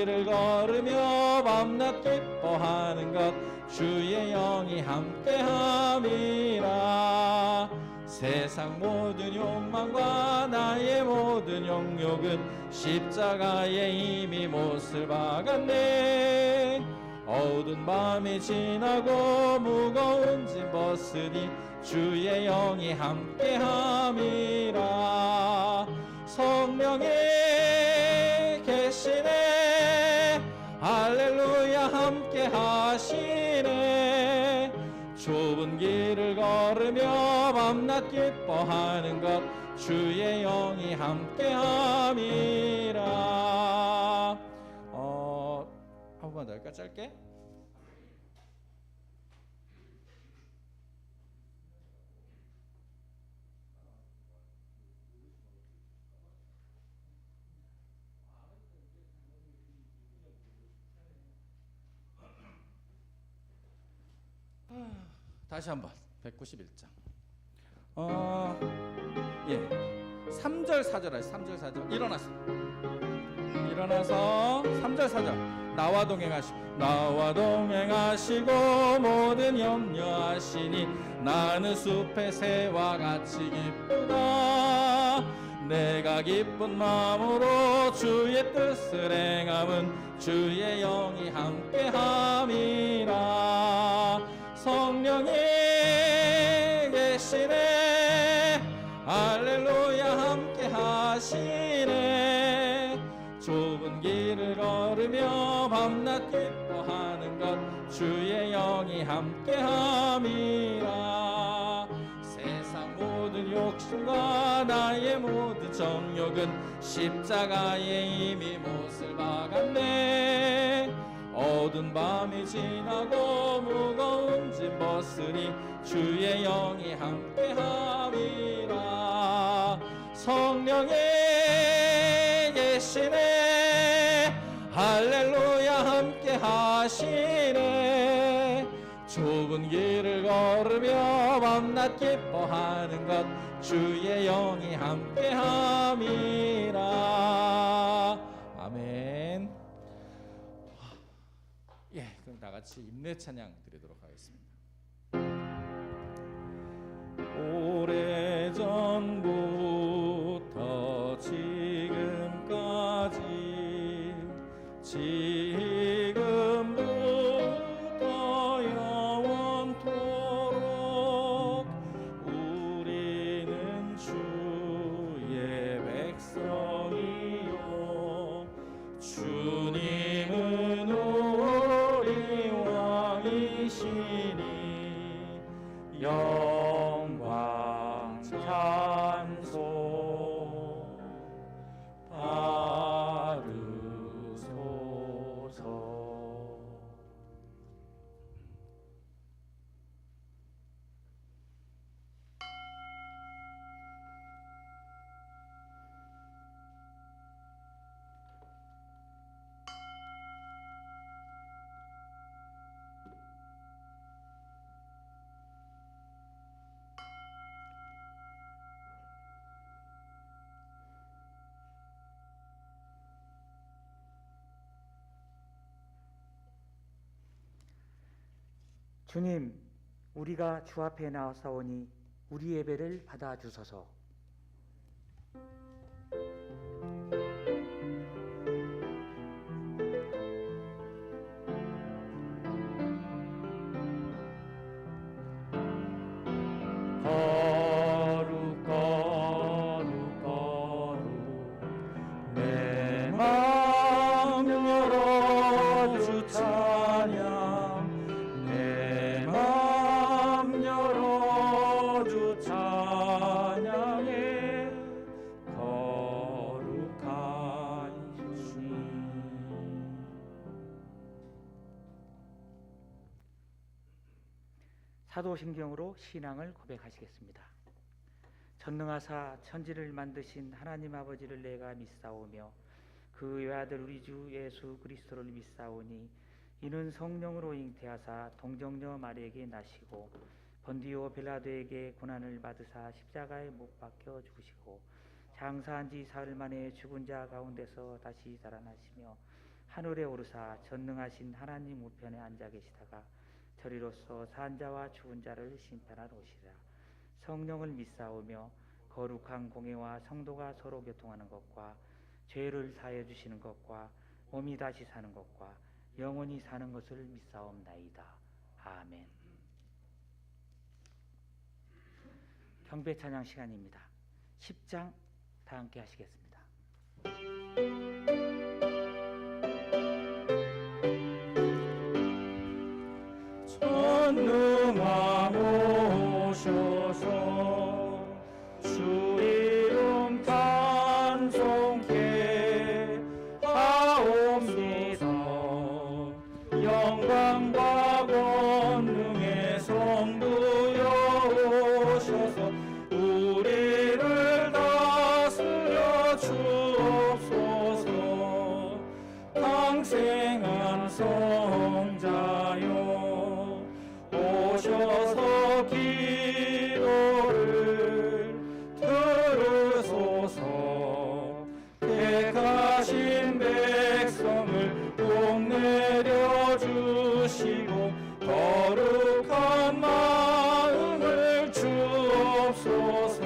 길을 걸으며 밤낮 기뻐하는 것 주의 영이 함께함이라. 세상 모든 욕망과 나의 모든 영욕은 십자가에 이미 못을 박았네. 어두운 밤이 지나고 무거운 짐 벗으니 주의 영이 함께함이라. 성령이 계시네. 할렐루야 함께하시네. 좁은 길을 걸으며 밤낮 기뻐하는 것 주의 영이 함께함이라. 한 번만 더 할까? 짧게? 다시 한번 191장 3절 4절 하시. 3절 4절 일어나서 3절 4절 나와 동행하시고 모든 염려하시니 나는 숲의 새와 같이 기쁘다. 내가 기쁜 마음으로 주의 뜻을 행함은 주의 영이 함께함이라. 성령이 계시네. 할렐루야 함께하시네. 좁은 길을 걸으며 밤낮 기뻐하는 것 주의 영이 함께함이라. 세상 모든 욕심과 나의 모든 정욕은 십자가에 이미 못을 박았네. 어두운 밤이 지나고 무거운 짐 벗으니 주의 영이 함께함이라. 성령이 계시네. 할렐루야 함께하시네. 좁은 길을 걸으며 밤낮 기뻐하는 것 주의 영이 함께함이라. 아멘. 그럼 다 같이 임내 찬양 드리도록 하겠습니다. 오래전부터 지금까지 지금부터 영원토록 우리는 주의 백성이요 주님은 우리 왕이시니 영광 찬송 받으소서. 주님, 우리가 주 앞에 나와사오니 우리 예배를 받아주소서. 거룩 거룩 거룩 내 마음 열어 주 찬양. 내 마음 열어 주 찬양해. 거룩하시니. 사도신경으로 신앙을 고백하시겠습니다. 전능하사 천지를 만드신 하나님 아버지를 내가 믿사오며 그 외아들 우리 주 예수 그리스도를 믿사오니 이는 성령으로 잉태하사 동정녀 마리에게 나시고 번디오 빌라도에게 고난을 받으사 십자가에 못 박혀 죽으시고 장사한 지 사흘 만에 죽은 자 가운데서 다시 살아나시며 하늘에 오르사 전능하신 하나님 우편에 앉아 계시다가 저리로서 산 자와 죽은 자를 심판하러 오시리라. 성령을 믿사오며 거룩한 공회와 성도가 서로 교통하는 것과 죄를 사하여 주시는 것과 몸이 다시 사는 것과 영원히 사는 것을 믿사옵나이다. 아멘. 경배 찬양 시간입니다. 10장 다 함께 하시겠습니다. 전능하오셔서 주 이름 찬송케 하옵니다. 영광과 권능의 성부여 오셔서 우리를 다스려 주옵소서. 강생한 성자여 오셔서 기도를 들으소서. 택하신 백성을 복내려 주시고 거룩한 마음을 주옵소서.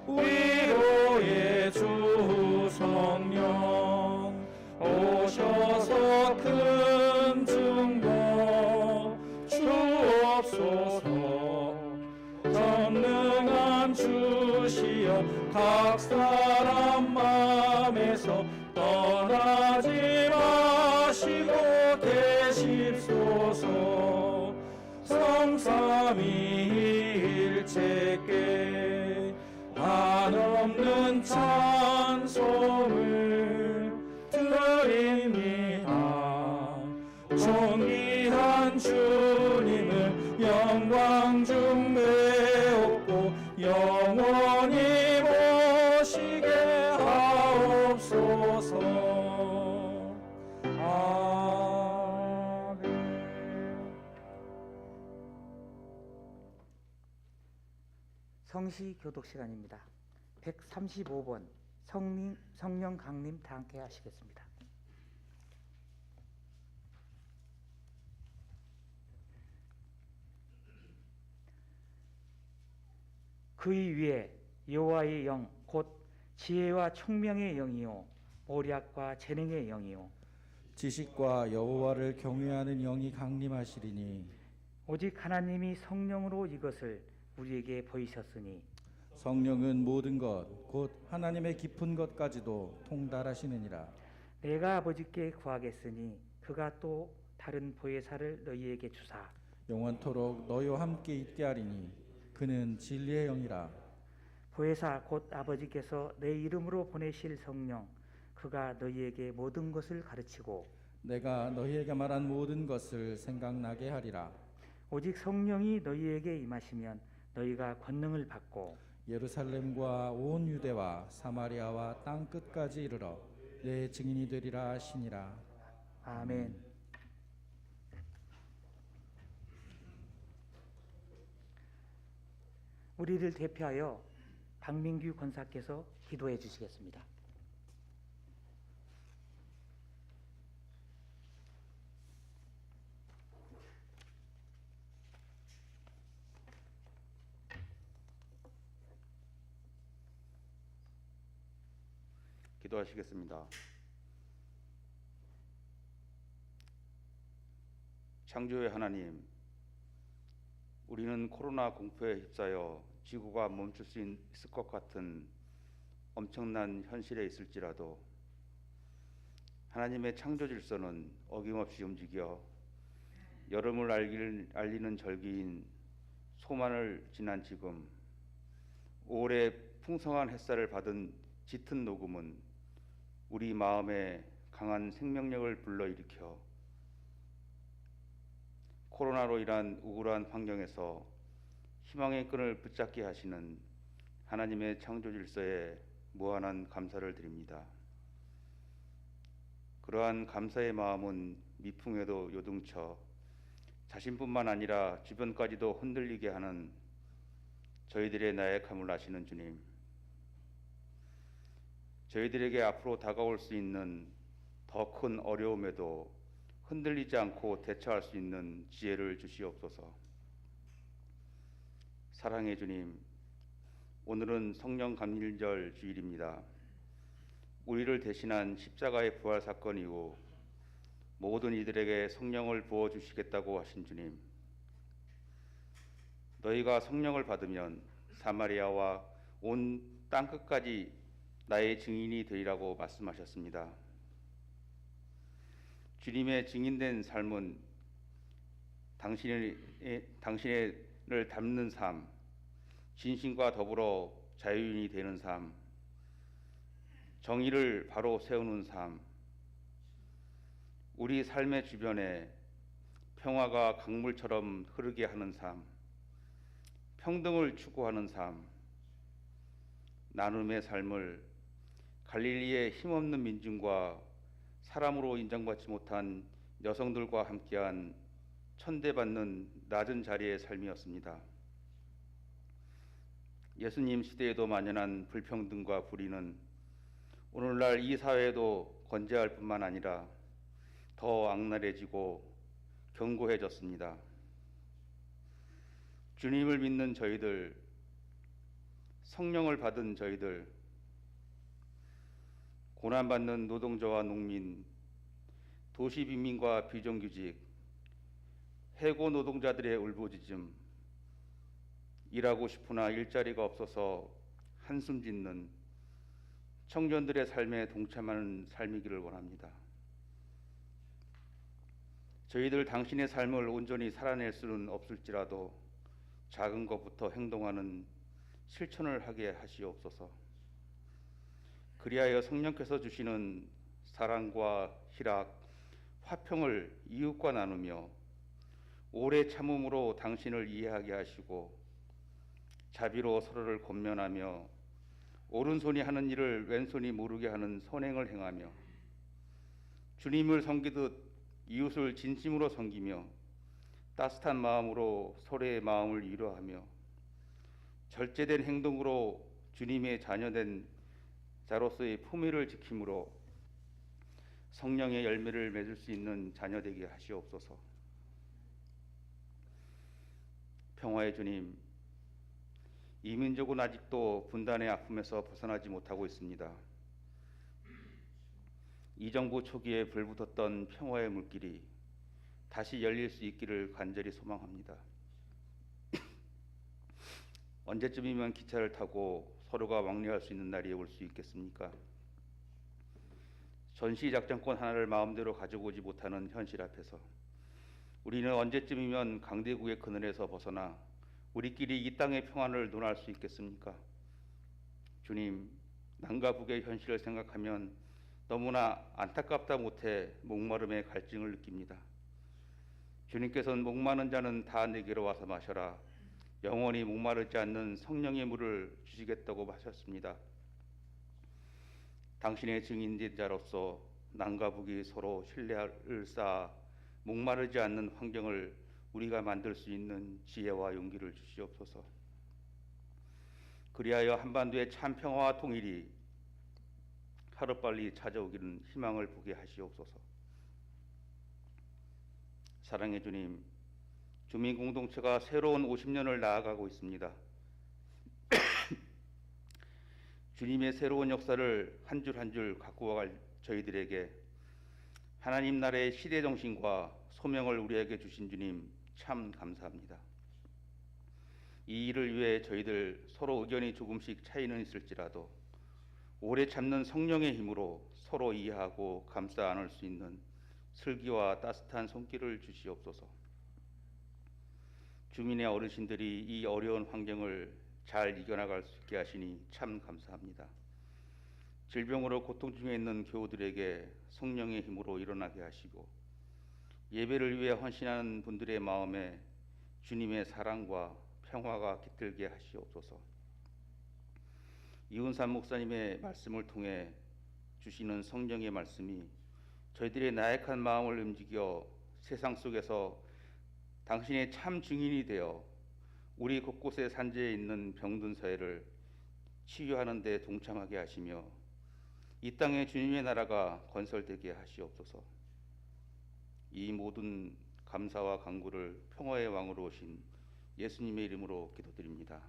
위로의 주 성령 오셔서 큰 증거 주옵소서. 전능한 주시여 각 사람 마음에서 떠나지 마시고 계십소서. 성삼위일체께 한없는 찬송을 드립니다. 존귀한 주님을 영광 중 메옵고 영원히 모시게 하옵소서. 아멘. 성시 교독 시간입니다. 135번 성령 강림 다 함께 하시겠습니다. 그의 위에 여호와의 영 곧 지혜와 총명의 영이요 모략과 재능의 영이요 지식과 여호와를 경외하는 영이 강림하시리니 오직 하나님이 성령으로 이것을 우리에게 보이셨으니 성령은 모든 것 곧 하나님의 깊은 것까지도 통달하시느니라. 내가 아버지께 구하겠으니 그가 또 다른 보혜사를 너희에게 주사 영원토록 너희와 함께 있게 하리니 그는 진리의 영이라. 보혜사 곧 아버지께서 내 이름으로 보내실 성령 그가 너희에게 모든 것을 가르치고 내가 너희에게 말한 모든 것을 생각나게 하리라. 오직 성령이 너희에게 임하시면 너희가 권능을 받고 예루살렘과 온 유대와 사마리아와 땅 끝까지 이르러 내 증인이 되리라 하시니라. 아멘. 우리를 대표하여 박민규 권사께서 기도해 주시겠습니다. 기도하시겠습니다. 창조의 하나님, 우리는 코로나 공포에 휩싸여 지구가 멈출 수 있을 것 같은 엄청난 현실에 있을지라도 하나님의 창조 질서는 어김없이 움직여 여름을 알리는 절기인 소만을 지난 지금 5월의 풍성한 햇살을 받은 짙은 녹음은 우리 마음에 강한 생명력을 불러일으켜 코로나로 인한 우울한 환경에서 희망의 끈을 붙잡게 하시는 하나님의 창조 질서에 무한한 감사를 드립니다. 그러한 감사의 마음은 미풍에도 요동쳐 자신뿐만 아니라 주변까지도 흔들리게 하는 저희들의 나약함을 아시는 주님, 저희들에게 앞으로 다가올 수 있는 더 큰 어려움에도 흔들리지 않고 대처할 수 있는 지혜를 주시옵소서. 사랑의 주님, 오늘은 성령 감일절 주일입니다. 우리를 대신한 십자가의 부활 사건 이후 모든 이들에게 성령을 부어 주시겠다고 하신 주님, 너희가 성령을 받으면 사마리아와 온 땅 끝까지 나의 증인이 되리라고 말씀하셨습니다. 주님의 증인된 삶은 당신을 닮는 삶, 진심과 더불어 자유인이 되는 삶, 정의를 바로 세우는 삶, 우리 삶의 주변에 평화가 강물처럼 흐르게 하는 삶, 평등을 추구하는 삶, 나눔의 삶을 갈릴리의 힘없는 민중과 사람으로 인정받지 못한 여성들과 함께한 천대받는 낮은 자리의 삶이었습니다. 예수님 시대에도 만연한 불평등과 불의는 오늘날 이 사회에도 건재할 뿐만 아니라 더 악랄해지고 견고해졌습니다. 주님을 믿는 저희들, 성령을 받은 저희들, 고난받는 노동자와 농민, 도시 빈민과 비정규직, 해고 노동자들의 울부짖음, 일하고 싶으나 일자리가 없어서 한숨 짓는 청년들의 삶에 동참하는 삶이기를 원합니다. 저희들 당신의 삶을 온전히 살아낼 수는 없을지라도 작은 것부터 행동하는 실천을 하게 하시옵소서. 그리하여 성령께서 주시는 사랑과 희락, 화평을 이웃과 나누며 오래 참음으로 당신을 이해하게 하시고 자비로 서로를 권면하며 오른손이 하는 일을 왼손이 모르게 하는 선행을 행하며 주님을 섬기듯 이웃을 진심으로 섬기며 따뜻한 마음으로 서로의 마음을 위로하며 절제된 행동으로 주님의 자녀된 자로서의 품위를 지킴으로 성령의 열매를 맺을 수 있는 자녀 되게 하시옵소서. 평화의 주님, 이 민족은 아직도 분단의 아픔에서 벗어나지 못하고 있습니다. 이 정부 초기에 불붙었던 평화의 물길이 다시 열릴 수 있기를 간절히 소망합니다. 언제쯤이면 기차를 타고 서로가 왕래할 수 있는 날이 올 수 있겠습니까? 전시작전권 하나를 마음대로 가져오지 못하는 현실 앞에서 우리는 언제쯤이면 강대국의 그늘에서 벗어나 우리끼리 이 땅의 평안을 논할 수 있겠습니까? 주님, 남과 북의 현실을 생각하면 너무나 안타깝다 못해 목마름의 갈증을 느낍니다. 주님께서는 목마른 자는 다 내게로 와서 마셔라. 영원히 목마르지 않는 성령의 물을 주시겠다고 하셨습니다. 당신의 증인된 자로서 남과 북이 서로 신뢰를 쌓아 목마르지 않는 환경을 우리가 만들 수 있는 지혜와 용기를 주시옵소서. 그리하여 한반도의 참 평화와 통일이 하루빨리 찾아오기는 희망을 보게 하시옵소서. 사랑의 주님, 주민공동체가 새로운 50년을 나아가고 있습니다. 주님의 새로운 역사를 한 줄 한 줄 갖고 갈 저희들에게 하나님 나라의 시대정신과 소명을 우리에게 주신 주님 참 감사합니다. 이 일을 위해 저희들 서로 의견이 조금씩 차이는 있을지라도 오래 참는 성령의 힘으로 서로 이해하고 감싸 안을 수 있는 슬기와 따뜻한 손길을 주시옵소서. 주민의 어르신들이 이 어려운 환경을 잘 이겨나갈 수 있게 하시니 참 감사합니다. 질병으로 고통 중에 있는 교우들에게 성령의 힘으로 일어나게 하시고 예배를 위해 헌신하는 분들의 마음에 주님의 사랑과 평화가 깃들게 하시옵소서. 이훈삼 목사님의 말씀을 통해 주시는 성령의 말씀이 저희들의 나약한 마음을 움직여 세상 속에서 당신의 참 증인이 되어 우리 곳곳에 산재해 있는 병든 사회를 치유하는 데 동참하게 하시며 이 땅에 주님의 나라가 건설되게 하시옵소서. 이 모든 감사와 간구를 평화의 왕으로 오신 예수님의 이름으로 기도드립니다.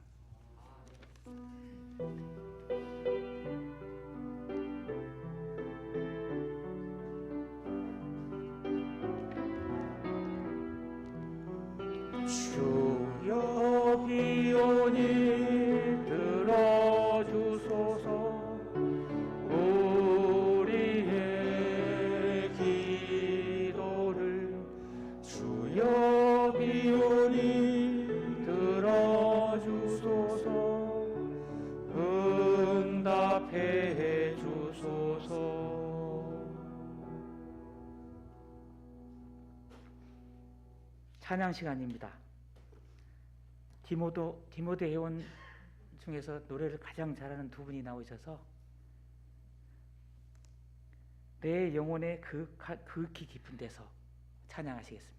주여 비오니 들어주소서. 우리의 기도를 주여 비오니 들어주소서. 응답해 주소서. 찬양 시간입니다. 디모데 회원 중에서 노래를 가장 잘하는 두 분이 나오셔서 내 영혼의 극히 깊은 데서 찬양하시겠습니다.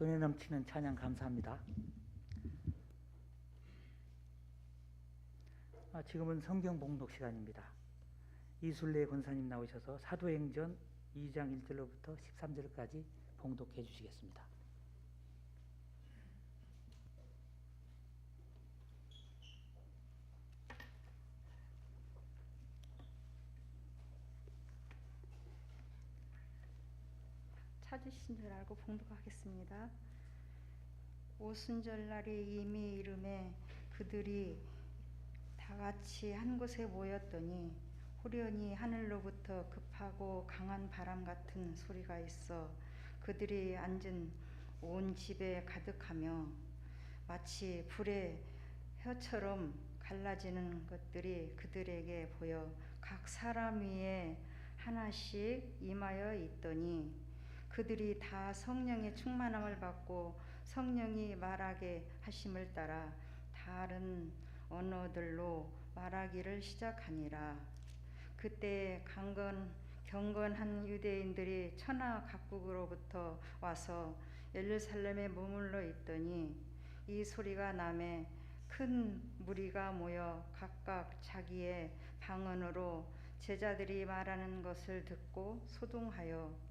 은혜 넘치는 찬양 감사합니다. 지금은 성경 봉독 시간입니다. 이순례 권사님 나오셔서 사도행전 2장 1절로부터 13절까지 봉독해 주시겠습니다. 찾으신 줄 알고 봉독하겠습니다. 오순절날이 이미 이름에 그들이 다 같이 한 곳에 모였더니 호련히 하늘로부터 급하고 강한 바람 같은 소리가 있어 그들이 앉은 온 집에 가득하며 마치 불의 혀처럼 갈라지는 것들이 그들에게 보여 각 사람 위에 하나씩 임하여 있더니 그들이 다 성령의 충만함을 받고 성령이 말하게 하심을 따라 다른 언어들로 말하기를 시작하니라. 그때 경건한 유대인들이 천하 각국으로부터 와서 예루살렘에 머물러 있더니 이 소리가 나매 큰 무리가 모여 각각 자기의 방언으로 제자들이 말하는 것을 듣고 소동하여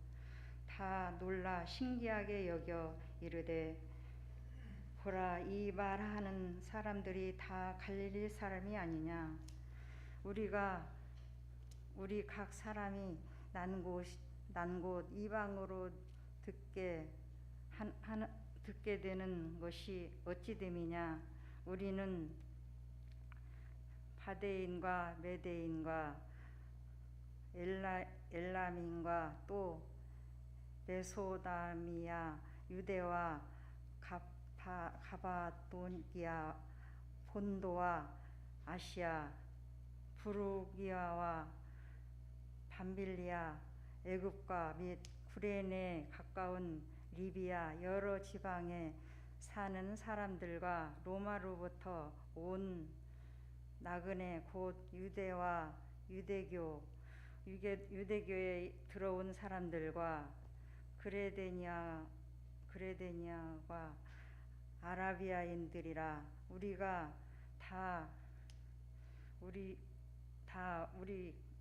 다 놀라 신기하게 여겨 이르되 보라, 이 말하는 사람들이 다 갈릴리 사람이 아니냐. 우리 각 사람이 난 곳 이방으로 듣게 되는 것이 어찌 됨이냐. 우리는 바데인과 메데인과 엘람인과 또 메소다미아, 유대와 가바도기아, 본도와 아시아, 부르기아와 밤빌리아, 애굽과 및 구레네 가까운 리비아 여러 지방에 사는 사람들과 로마로부터 온 나그네 곧 유대와 유대교에 들어온 사람들과 그레데니아와 아라비아인들이라.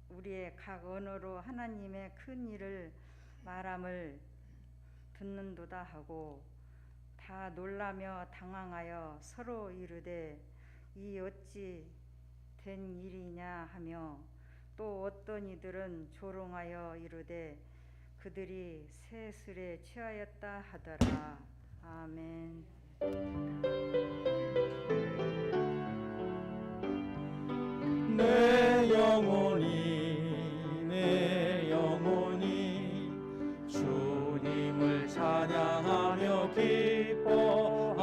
우리의 각 언어로 하나님의 큰 일을 말함을 듣는도다 하고 다 놀라며 당황하여 서로 이르되 이 어찌 된 일이냐 하며 또 어떤 이들은 조롱하여 이르되 그들이 새 술에 취하였다 하더라. 아멘. 내 영혼이 주님을 찬양하며 기뻐합니다.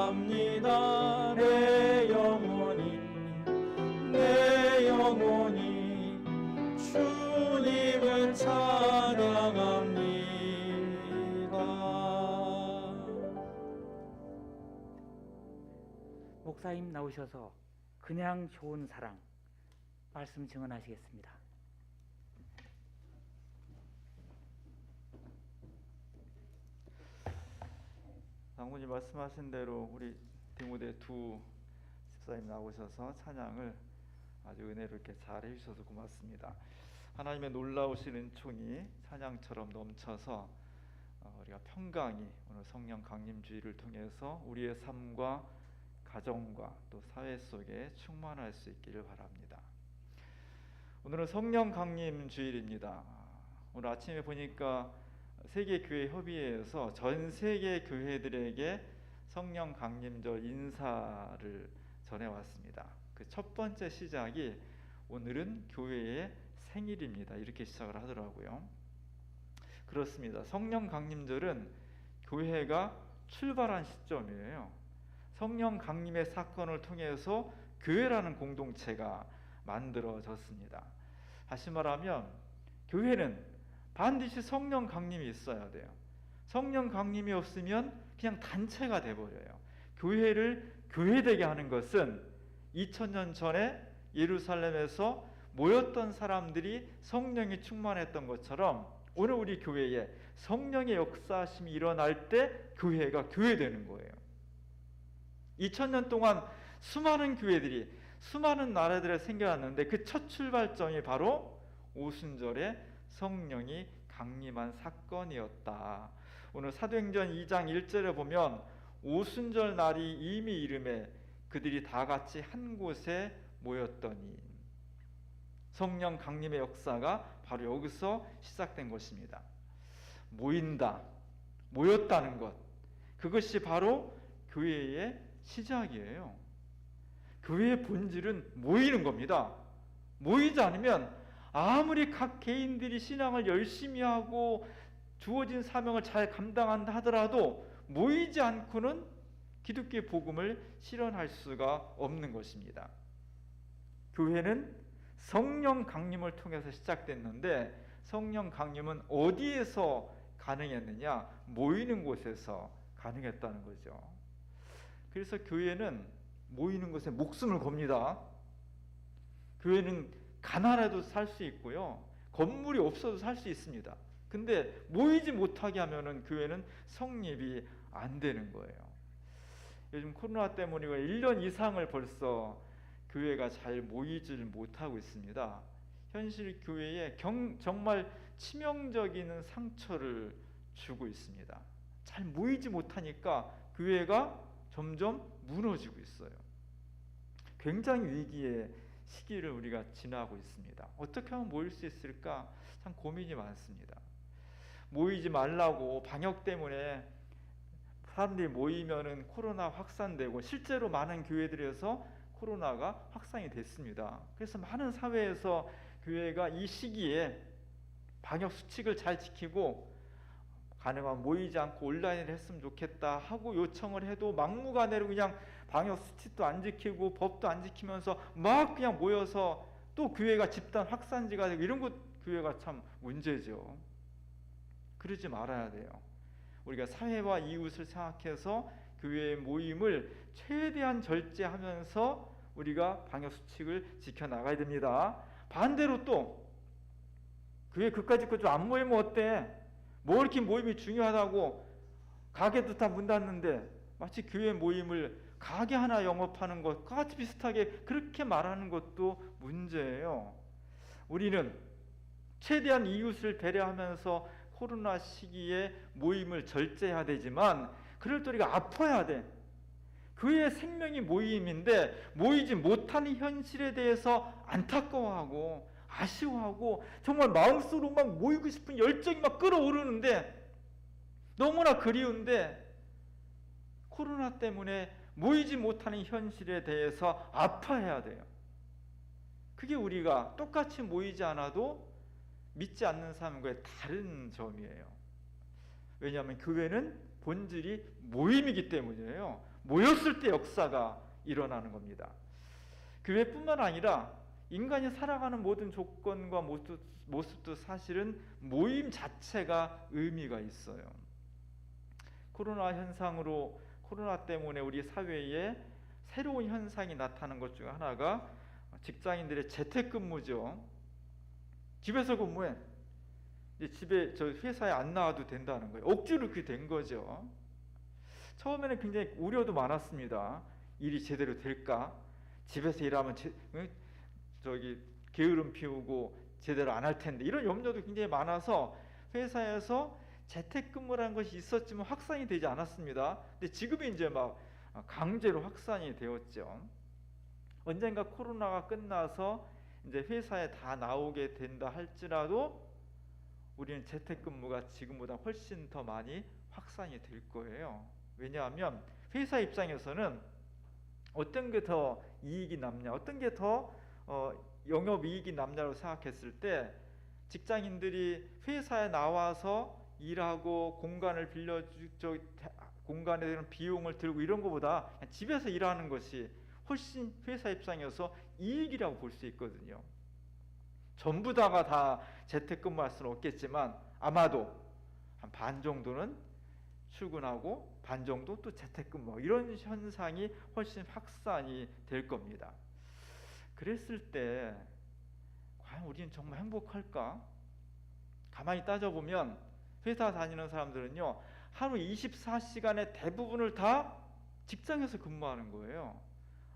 내 영혼이 주님을 찬양합니다. 목사님 나오셔서 그냥 좋은 사랑 말씀 증언하시겠습니다. 장모님 말씀하신 대로 우리 디모데 두 집사님 나오셔서 찬양을 아주 은혜롭게 잘 해주셔서 고맙습니다. 하나님의 놀라우신 은총이 찬양처럼 넘쳐서 우리가 평강이 오늘 성령 강림주의를 통해서 우리의 삶과 가정과 또 사회 속에 충만할 수 있기를 바랍니다. 오늘은 성령 강림 주일입니다. 오늘 아침에 보니까 세계교회협의회에서 전 세계 교회들에게 성령 강림절 인사를 전해왔습니다. 그 첫 번째 시작이 오늘은 교회의 생일입니다. 이렇게 시작을 하더라고요. 그렇습니다. 성령 강림절은 교회가 출발한 시점이에요. 성령 강림의 사건을 통해서 교회라는 공동체가 만들어졌습니다. 다시 말하면 교회는 반드시 성령 강림이 있어야 돼요. 성령 강림이 없으면 그냥 단체가 돼버려요. 교회를 교회되게 하는 것은 2000년 전에 예루살렘에서 모였던 사람들이 성령이 충만했던 것처럼 오늘 우리 교회에 성령의 역사심이 일어날 때 교회가 교회되는 거예요. 2000년 동안 수많은 교회들이 수많은 나라들에 생겨났는데 그 첫 출발점이 바로 오순절에 성령이 강림한 사건이었다. 오늘 사도행전 2장 1절에 보면 오순절 날이 이미 이름에 그들이 다 같이 한 곳에 모였더니, 성령 강림의 역사가 바로 여기서 시작된 것입니다. 모인다, 모였다는 것, 그것이 바로 교회의 시작이에요. 교회의 본질은 모이는 겁니다. 모이지 않으면 아무리 각 개인들이 신앙을 열심히 하고 주어진 사명을 잘 감당한다 하더라도 모이지 않고는 기독교의 복음을 실현할 수가 없는 것입니다. 교회는 성령 강림을 통해서 시작됐는데, 성령 강림은 어디에서 가능했느냐? 모이는 곳에서 가능했다는 거죠. 그래서 교회는 모이는 것에 목숨을 겁니다. 교회는 가난해도 살 수 있고요, 건물이 없어도 살 수 있습니다. 근데 모이지 못하게 하면은 교회는 성립이 안 되는 거예요. 요즘 코로나 때문에 1년 이상을 벌써 교회가 잘 모이지를 못하고 있습니다. 현실 교회에 정말 치명적인 상처를 주고 있습니다. 잘 모이지 못하니까 교회가 점점 무너지고 있어요. 굉장히 위기의 시기를 우리가 지나고 있습니다. 어떻게 하면 모일 수 있을까? 참 고민이 많습니다. 모이지 말라고 방역 때문에 사람들이 모이면은 코로나 확산되고, 실제로 많은 교회들에서 코로나가 확산이 됐습니다. 그래서 많은 사회에서 교회가 이 시기에 방역 수칙을 잘 지키고 가능하면 모이지 않고 온라인을 했으면 좋겠다 하고 요청을 해도 막무가내로 그냥 방역 수칙도 안 지키고 법도 안 지키면서 막 그냥 모여서 또 교회가 집단 확산지가 되고, 이런 것 교회가 참 문제죠. 그러지 말아야 돼요. 우리가 사회와 이웃을 생각해서 교회의 모임을 최대한 절제하면서 우리가 방역 수칙을 지켜나가야 됩니다. 반대로 또 교회 그까짓 거 좀 안 모이면 어때? 뭐 이렇게 모임이 중요하다고 가게도 다 문 닫는데 마치 교회 모임을 가게 하나 영업하는 것과 같이 비슷하게 그렇게 말하는 것도 문제예요. 우리는 최대한 이웃을 배려하면서 코로나 시기에 모임을 절제해야 되지만, 그럴 때 우리가 아파야 돼. 그의 생명이 모임인데 모이지 못하는 현실에 대해서 안타까워하고 아쉬워하고 정말 마음속으로 막 모이고 싶은 열정이 막 끓어오르는데, 너무나 그리운데 코로나 때문에 모이지 못하는 현실에 대해서 아파해야 돼요. 그게 우리가 똑같이 모이지 않아도 믿지 않는 사람과의 다른 점이에요. 왜냐하면 교회는 본질이 모임이기 때문이에요. 모였을 때 역사가 일어나는 겁니다. 교회뿐만 아니라 인간이 살아가는 모든 조건과 모습도 사실은 모임 자체가 의미가 있어요. 코로나 때문에 우리 사회에 새로운 현상이 나타난 것 중 하나가 직장인들의 재택근무죠. 집에서 근무해. 회사에 안 나와도 된다는 거예요. 억지로 그렇게 된 거죠. 처음에는 굉장히 우려도 많았습니다. 일이 제대로 될까? 집에서 일하면 게으름 피우고 제대로 안 할 텐데, 이런 염려도 굉장히 많아서 회사에서 재택근무라는 것이 있었지만 확산이 되지 않았습니다. 근데 지금은 이제 막 강제로 확산이 되었죠. 언젠가 코로나가 끝나서 이제 회사에 다 나오게 된다 할지라도 우리는 재택근무가 지금보다 훨씬 더 많이 확산이 될 거예요. 왜냐하면 회사 입장에서는 어떤 게 더 이익이 남냐, 어떤 게 더 영업이익이 남냐고 생각했을 때, 직장인들이 회사에 나와서 일하고 공간에 대한 비용을 들고 이런 것보다 집에서 일하는 것이 훨씬 회사 입장에서 이익이라고 볼 수 있거든요. 전부 다가 다 재택근무할 수는 없겠지만 아마도 한 반 정도는 출근하고 반 정도 또 재택근무, 이런 현상이 훨씬 확산이 될 겁니다. 그랬을 때 과연 우리는 정말 행복할까? 가만히 따져보면 회사 다니는 사람들은요, 하루 24시간의 대부분을 다 직장에서 근무하는 거예요.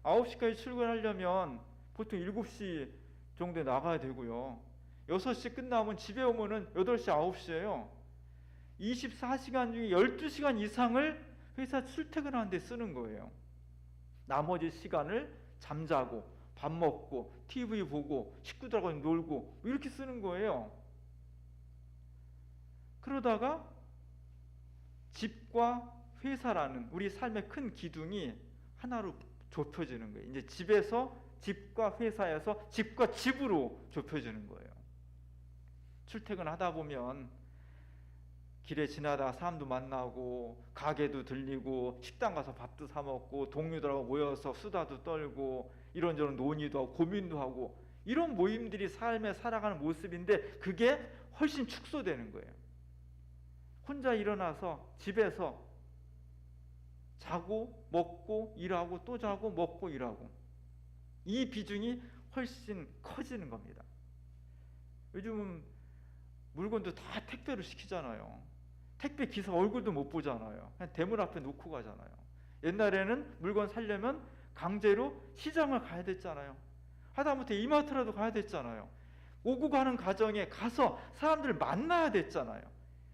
9시까지 출근하려면 보통 7시 정도에 나가야 되고요. 6시 끝나면 집에 오면은 8시, 9시예요. 24시간 중에 12시간 이상을 회사 출퇴근하는 데 쓰는 거예요. 나머지 시간을 잠자고 밥 먹고 TV 보고 식구들하고 놀고 이렇게 쓰는 거예요. 그러다가 집과 회사라는 우리 삶의 큰 기둥이 하나로 좁혀지는 거예요. 이제 집에서 집과 회사에서 집과 집으로 좁혀지는 거예요. 출퇴근하다 보면 길에 지나다 사람도 만나고 가게도 들리고 식당 가서 밥도 사 먹고 동료들하고 모여서 수다도 떨고 이런저런 논의도 하고 고민도 하고 이런 모임들이 삶에 살아가는 모습인데 그게 훨씬 축소되는 거예요. 혼자 일어나서 집에서 자고 먹고 일하고 또 자고 먹고 일하고 이 비중이 훨씬 커지는 겁니다. 요즘은 물건도 다 택배로 시키잖아요. 택배 기사 얼굴도 못 보잖아요. 그냥 대문 앞에 놓고 가잖아요. 옛날에는 물건 사려면 강제로 시장을 가야 됐잖아요. 하다못해 이마트라도 가야 됐잖아요. 오고 가는 과정에 가서 사람들을 만나야 됐잖아요.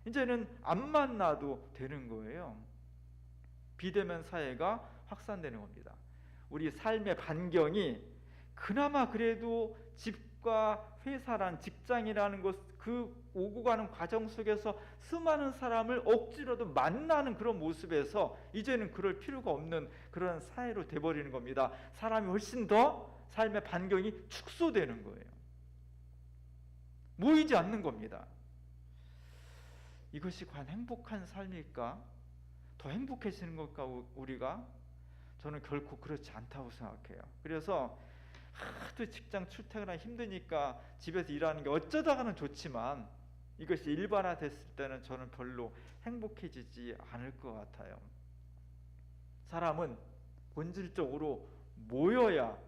이제는 안 만나도 되는 거예요. 비대면 사회가 확산되는 겁니다. 우리 삶의 반경이 그나마 그래도 집과 회사란 직장이라는 것, 그 오고 가는 과정 속에서 수많은 사람을 억지로도 만나는 그런 모습에서 이제는 그럴 필요가 없는 그런 사회로 돼버리는 겁니다. 사람이 훨씬 더 삶의 반경이 축소되는 거예요. 모이지 않는 겁니다. 이것이 과연 행복한 삶일까? 더 행복해지는 걸까 우리가? 저는 결코 그렇지 않다고 생각해요. 그래서 하도 직장 출퇴근하기 힘드니까 집에서 일하는 게 어쩌다가는 좋지만 이것이 일반화됐을 때는 저는 별로 행복해지지 않을 것 같아요. 사람은 본질적으로 모여야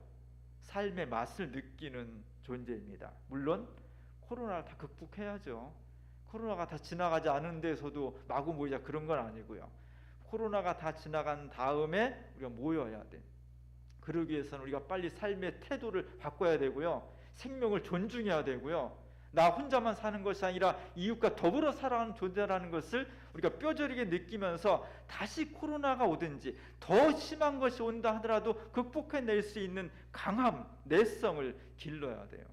삶의 맛을 느끼는 존재입니다. 물론 코로나를 다 극복해야죠. 코로나가 다 지나가지 않은 데서도 마구 모이자 그런 건 아니고요. 코로나가 다 지나간 다음에 우리가 모여야 돼. 그러기 위해서는 우리가 빨리 삶의 태도를 바꿔야 되고요. 생명을 존중해야 되고요. 나 혼자만 사는 것이 아니라 이웃과 더불어 살아가는 존재라는 것을 우리가 뼈저리게 느끼면서 다시 코로나가 오든지 더 심한 것이 온다 하더라도 극복해낼 수 있는 강함, 내성을 길러야 돼요.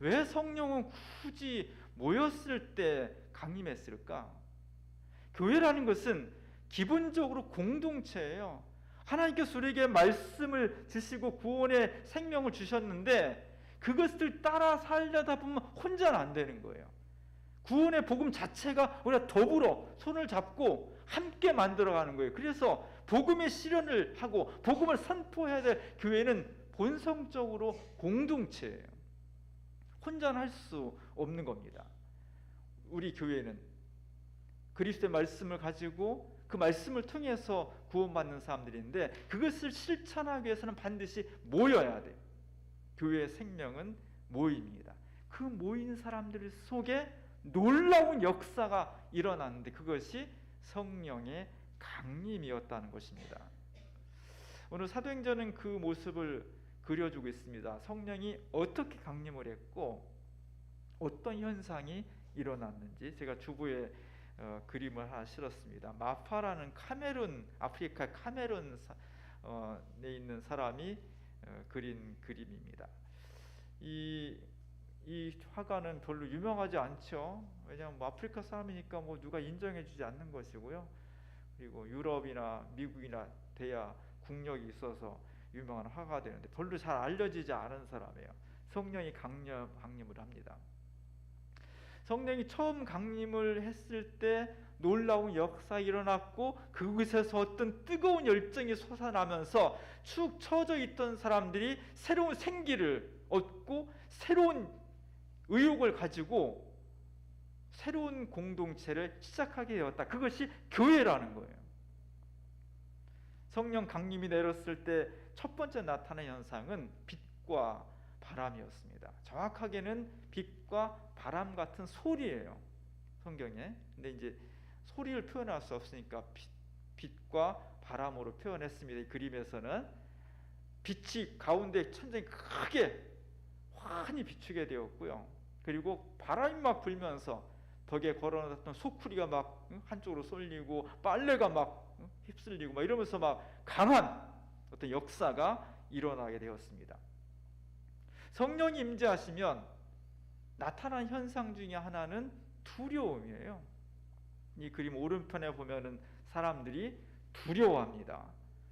왜 성령은 굳이 모였을 때 강림했을까? 교회라는 것은 기본적으로 공동체예요. 하나님께서 우리에게 말씀을 주시고 구원의 생명을 주셨는데 그것을 따라 살려다 보면 혼자는 안 되는 거예요. 구원의 복음 자체가 우리가 더불어 손을 잡고 함께 만들어가는 거예요. 그래서 복음의 실현을 하고 복음을 선포해야 될 교회는 본성적으로 공동체예요. 혼자는 할 수 없는 겁니다. 우리 교회는 그리스도의 말씀을 가지고 그 말씀을 통해서 구원받는 사람들인데 그것을 실천하기 위해서는 반드시 모여야 돼요. 교회의 생명은 모임입니다. 그 모인 사람들 속에 놀라운 역사가 일어났는데 그것이 성령의 강림이었다는 것입니다. 오늘 사도행전은 그 모습을 그려주고 있습니다. 성령이 어떻게 강림을 했고 어떤 현상이 일어났는지 제가 주부에 그림을 하나 실었습니다. 마파라는 카메룬, 아프리카 카메룬에 있는 사람이 그린 그림입니다. 이 화가는 별로 유명하지 않죠. 왜냐하면 아프리카 사람이니까 누가 인정해주지 않는 것이고요. 그리고 유럽이나 미국이나 돼야 국력이 있어서 유명한 화가가 되는데 별로 잘 알려지지 않은 사람이에요. 성령이 강림을 합니다. 성령이 처음 강림을 했을 때 놀라운 역사가 일어났고 그곳에서 어떤 뜨거운 열정이 솟아나면서 축 처져 있던 사람들이 새로운 생기를 얻고 새로운 의욕을 가지고 새로운 공동체를 시작하게 되었다. 그것이 교회라는 거예요. 성령 강림이 내렸을 때 첫 번째 나타난 현상은 빛과 바람이었습니다. 정확하게는 빛과 바람 같은 소리예요, 성경에. 근데 이제 소리를 표현할 수 없으니까 빛과 바람으로 표현했습니다. 이 그림에서는 빛이 가운데 천장이 크게 환히 비추게 되었고요. 그리고 바람이 막 불면서 벽에 걸어놨던 소쿠리가 막 한쪽으로 쏠리고 빨래가 막 휩쓸리고 막 이러면서 막 강한 어떤 역사가 일어나게 되었습니다. 성령이 임재하시면 나타난 현상 중에 하나는 두려움이에요. 이 그림 오른편에 보면은 사람들이 두려워합니다.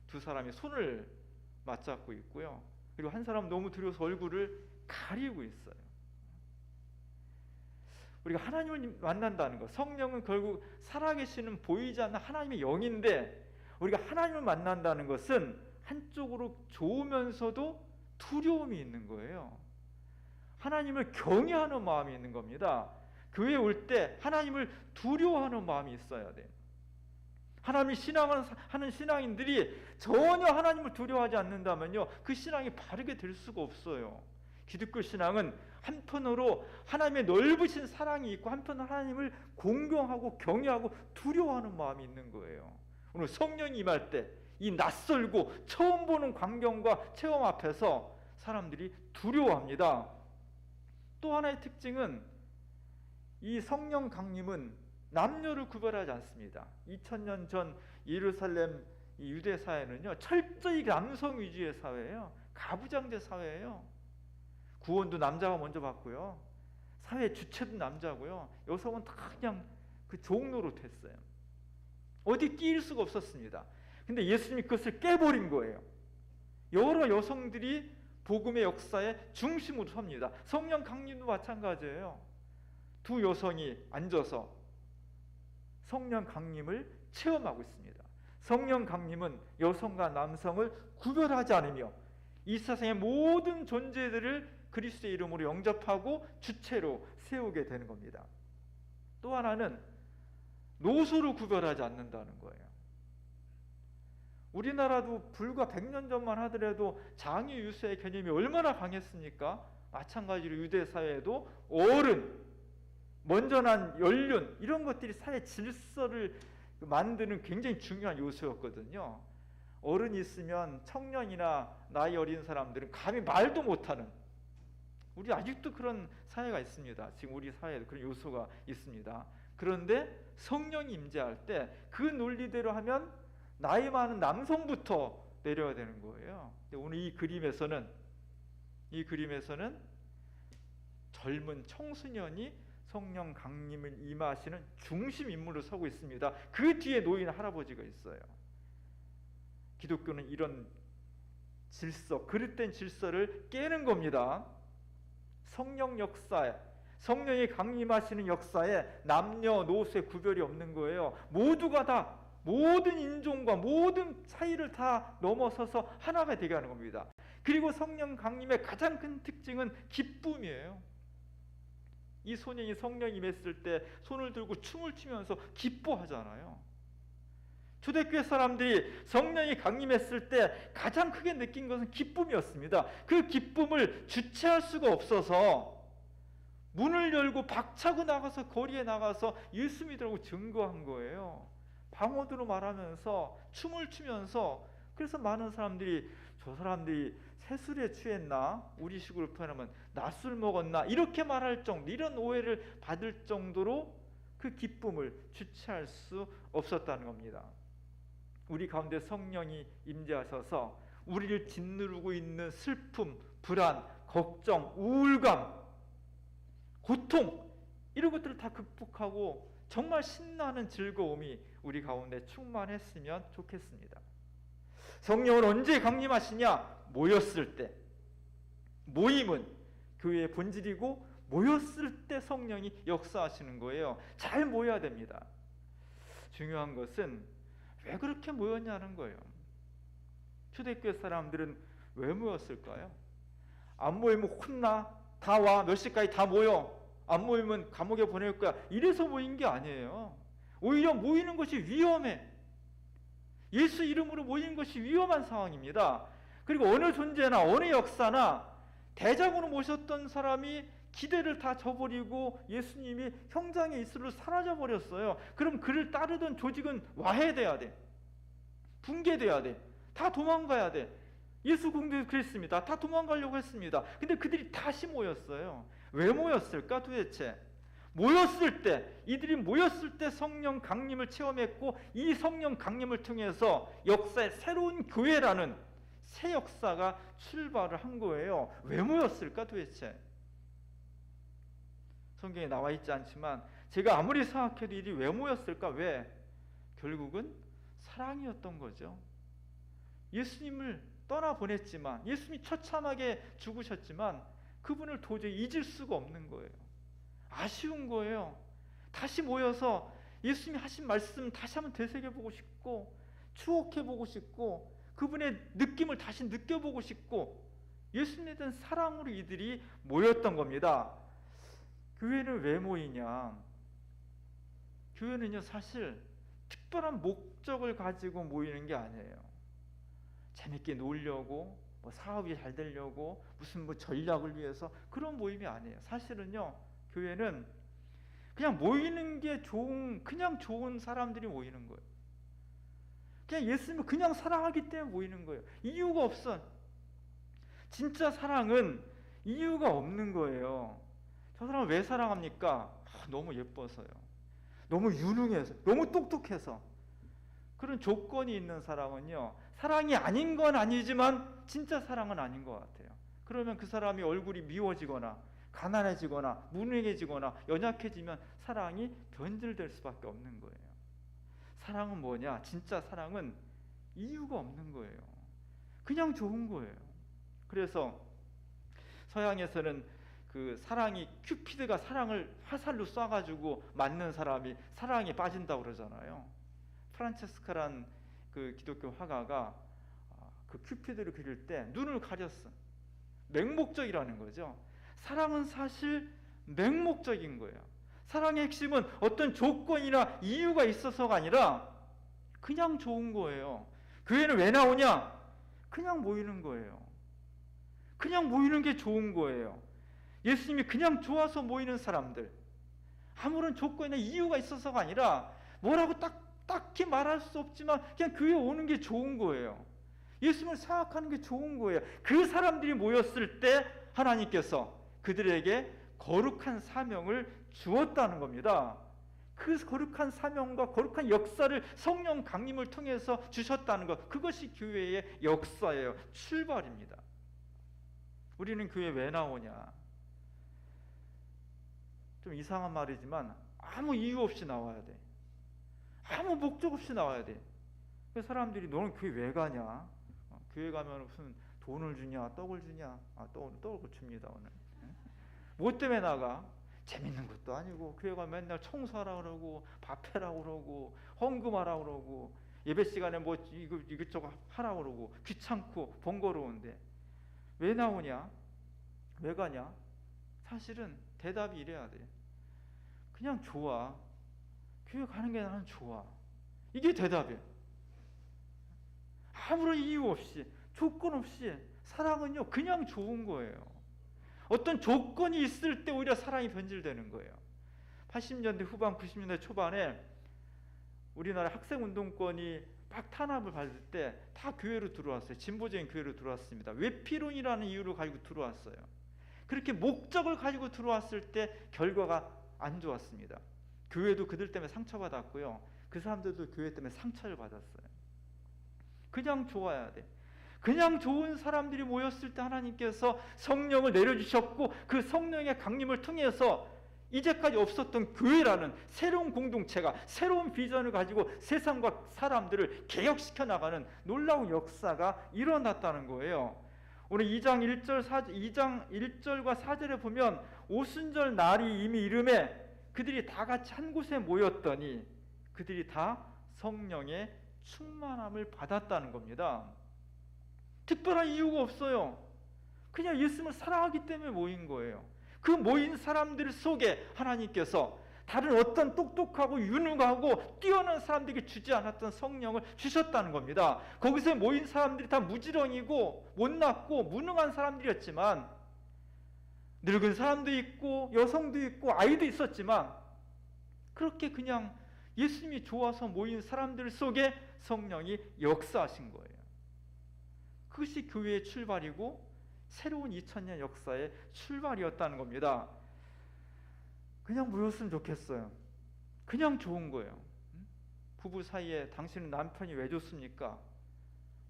두 사람이 손을 맞잡고 있고요. 그리고 한 사람 너무 두려워서 얼굴을 가리고 있어요. 우리가 하나님을 만난다는 것, 성령은 결국 살아계시는 보이지 않는 하나님의 영인데, 우리가 하나님을 만난다는 것은 한쪽으로 좋으면서도 두려움이 있는 거예요. 하나님을 경외하는 마음이 있는 겁니다. 교회에 올 때 하나님을 두려워하는 마음이 있어야 돼요. 하나님을 신앙하는 신앙인들이 전혀 하나님을 두려워하지 않는다면요, 그 신앙이 바르게 될 수가 없어요. 기독교 신앙은 한편으로 하나님의 넓으신 사랑이 있고, 한편으로 하나님을 공경하고 경외하고 두려워하는 마음이 있는 거예요. 오늘 성령이 임할 때 이 낯설고 처음 보는 광경과 체험 앞에서 사람들이 두려워합니다. 또 하나의 특징은 이 성령 강림은 남녀를 구별하지 않습니다. 2000년 전 예루살렘 이 유대 사회는요, 철저히 남성 위주의 사회예요. 가부장제 사회예요. 구원도 남자가 먼저 받고요, 사회 주체도 남자고요, 여성은 다 그냥 그 종로로 됐어요. 어디 끼일 수가 없었습니다. 근데 예수님이 그것을 깨버린 거예요. 여러 여성들이 복음의 역사의 중심으로 섭니다. 성령 강림도 마찬가지예요. 두 여성이 앉아서 성령 강림을 체험하고 있습니다. 성령 강림은 여성과 남성을 구별하지 않으며 이 세상의 모든 존재들을 그리스도의 이름으로 영접하고 주체로 세우게 되는 겁니다. 또 하나는 노소를 구별하지 않는다는 거예요. 우리나라도 불과 100년 전만 하더라도 장유 유세의 개념이 얼마나 강했습니까? 마찬가지로 유대 사회에도 어른, 먼저 난 연륜, 이런 것들이 사회 질서를 만드는 굉장히 중요한 요소였거든요. 어른이 있으면 청년이나 나이 어린 사람들은 감히 말도 못하는, 우리 아직도 그런 사회가 있습니다. 지금 우리 사회에도 그런 요소가 있습니다. 그런데 성령이 임재할 때 그 논리대로 하면 나이 많은 남성부터 내려야 되는 거예요. 근데 오늘 이 그림에서는 젊은 청소년이 성령 강림을 임하시는 중심 인물로 서고 있습니다. 그 뒤에 노인 할아버지가 있어요. 기독교는 이런 질서, 그릇된 질서를 깨는 겁니다. 성령 역사에, 성령이 강림하시는 역사에 남녀노소의 구별이 없는 거예요. 모두가 다 모든 인종과 모든 차이를 다 넘어서서 하나가 되게 하는 겁니다. 그리고 성령 강림의 가장 큰 특징은 기쁨이에요. 이 소년이 성령이 임했을 때 손을 들고 춤을 추면서 기뻐하잖아요. 초대교회 사람들이 성령이 강림했을 때 가장 크게 느낀 것은 기쁨이었습니다. 그 기쁨을 주체할 수가 없어서 문을 열고 박차고 나가서 거리에 나가서 예수 믿으라고 증거한 거예요. 방언으로 말하면서 춤을 추면서. 그래서 많은 사람들이 저 사람들이 새술에 취했나, 우리식으로 표현하면 낮술 먹었나, 이렇게 말할 정도, 이런 오해를 받을 정도로 그 기쁨을 주체할 수 없었다는 겁니다. 우리 가운데 성령이 임재하셔서 우리를 짓누르고 있는 슬픔, 불안, 걱정, 우울감, 고통, 이런 것들을 다 극복하고 정말 신나는 즐거움이 우리 가운데 충만했으면 좋겠습니다. 성령은 언제 강림하시냐? 모였을 때. 모임은 교회의 본질이고 모였을 때 성령이 역사하시는 거예요. 잘 모여야 됩니다. 중요한 것은 왜 그렇게 모였냐는 거예요. 초대교회 사람들은 왜 모였을까요? 안 모이면 혼나, 다 와, 몇 시까지 다 모여, 안 모이면 감옥에 보낼 거야, 이래서 모인 게 아니에요. 오히려 모이는 것이 위험해. 예수 이름으로 모이는 것이 위험한 상황입니다. 그리고 어느 존재나 어느 역사나 대장으로 모셨던 사람이 기대를 다 저버리고 예수님이 형장의 이슬로 사라져 버렸어요. 그럼 그를 따르던 조직은 와해돼야 돼. 붕괴돼야 돼. 다 도망가야 돼. 예수 공도에서 그랬습니다. 다 도망가려고 했습니다. 근데 그들이 다시 모였어요. 왜 모였을까 도대체? 이들이 모였을 때 성령 강림을 체험했고, 이 성령 강림을 통해서 역사의 새로운 교회라는 새 역사가 출발을 한 거예요. 왜 모였을까 도대체? 성경에 나와 있지 않지만 제가 아무리 생각해도 이들이 왜 모였을까? 왜? 결국은 사랑이었던 거죠. 예수님을 떠나보냈지만, 예수님이 처참하게 죽으셨지만 그분을 도저히 잊을 수가 없는 거예요. 아쉬운 거예요. 다시 모여서 예수님이 하신 말씀 다시 한번 되새겨보고 싶고, 추억해보고 싶고, 그분의 느낌을 다시 느껴보고 싶고, 예수님에 대한 사랑으로 이들이 모였던 겁니다. 교회는 왜 모이냐? 교회는요, 사실 특별한 목적을 가지고 모이는 게 아니에요. 재밌게 놀려고, 사업이 잘 되려고, 무슨 전략을 위해서 그런 모임이 아니에요. 사실은요, 교회는 그냥 모이는 게 그냥 좋은 사람들이 모이는 거예요. 그냥 예수님을 그냥 사랑하기 때문에 모이는 거예요. 이유가 없어. 진짜 사랑은 이유가 없는 거예요. 저 사람을 왜 사랑합니까? 너무 예뻐서요. 너무 유능해서, 너무 똑똑해서. 그런 조건이 있는 사람은요, 사랑이 아닌 건 아니지만 진짜 사랑은 아닌 것 같아요. 그러면 그 사람이 얼굴이 미워지거나 가난해지거나 무능해지거나 연약해지면 사랑이 변질될 수밖에 없는 거예요. 사랑은 뭐냐? 진짜 사랑은 이유가 없는 거예요. 그냥 좋은 거예요. 그래서 서양에서는 그 사랑이, 큐피드가 사랑을 화살로 쏴가지고 맞는 사람이 사랑에 빠진다고 그러잖아요. 프란체스카란 그 기독교 화가가 그 큐피드를 그릴 때 눈을 가렸어. 맹목적이라는 거죠. 사랑은 사실 맹목적인 거예요. 사랑의 핵심은 어떤 조건이나 이유가 있어서가 아니라 그냥 좋은 거예요. 교회는 왜 나오냐? 그냥 모이는 거예요. 그냥 모이는 게 좋은 거예요. 예수님이 그냥 좋아서 모이는 사람들, 아무런 조건이나 이유가 있어서가 아니라 뭐라고 딱히 말할 수 없지만 그냥 교회에 오는 게 좋은 거예요. 예수님을 생각하는 게 좋은 거예요. 그 사람들이 모였을 때 하나님께서 그들에게 거룩한 사명을 주었다는 겁니다. 그 거룩한 사명과 거룩한 역사를 성령 강림을 통해서 주셨다는 것, 그것이 교회의 역사예요. 출발입니다. 우리는 교회 왜 나오냐? 좀 이상한 말이지만 아무 이유 없이 나와야 돼. 아무 목적 없이 나와야 돼. 그 사람들이 너는 교회 왜 가냐? 교회 가면 무슨 돈을 주냐, 떡을 주냐? 떡을 줍니다 오늘. 뭐 때문에 나가? 재밌는 것도 아니고 교회 가면 맨날 청소하라 그러고 밥해라 그러고 헌금하라 그러고 예배 시간에 뭐 이것저것 하라 그러고 귀찮고 번거로운데 왜 나오냐? 왜 가냐? 사실은 대답이 이래야 돼. 그냥 좋아. 교회 가는 게 나는 좋아. 이게 대답이에요. 아무런 이유 없이, 조건 없이. 사랑은요, 그냥 좋은 거예요. 어떤 조건이 있을 때 오히려 사랑이 변질되는 거예요. 80년대 후반, 90년대 초반에 우리나라 학생운동권이 막 탄압을 받을 때 다 교회로 들어왔어요. 진보적인 교회로 들어왔습니다. 외피론이라는 이유를 가지고 들어왔어요. 그렇게 목적을 가지고 들어왔을 때 결과가 안 좋았습니다. 교회도 그들 때문에 상처받았고요. 그 사람들도 교회 때문에 상처를 받았어요. 그냥 좋아야 돼. 그냥 좋은 사람들이 모였을 때 하나님께서 성령을 내려주셨고 그 성령의 강림을 통해서 이제까지 없었던 교회라는 새로운 공동체가 새로운 비전을 가지고 세상과 사람들을 개혁시켜 나가는 놀라운 역사가 일어났다는 거예요. 오늘 2장 1절과 4절에 보면 오순절 날이 이미 이름에 그들이 다 같이 한 곳에 모였더니 그들이 다 성령의 충만함을 받았다는 겁니다. 특별한 이유가 없어요. 그냥 예수님을 사랑하기 때문에 모인 거예요. 그 모인 사람들 속에 하나님께서 다른 어떤 똑똑하고 유능하고 뛰어난 사람들에게 주지 않았던 성령을 주셨다는 겁니다. 거기서 모인 사람들이 다 무지렁이고 못났고 무능한 사람들이었지만 늙은 사람도 있고 여성도 있고 아이도 있었지만 그렇게 그냥 예수님이 좋아서 모인 사람들 속에 성령이 역사하신 거예요. 그것이 교회의 출발이고 새로운 2000년 역사의 출발이었다는 겁니다. 그냥 모였으면 좋겠어요. 그냥 좋은 거예요. 부부 사이에 당신은 남편이 왜 좋습니까?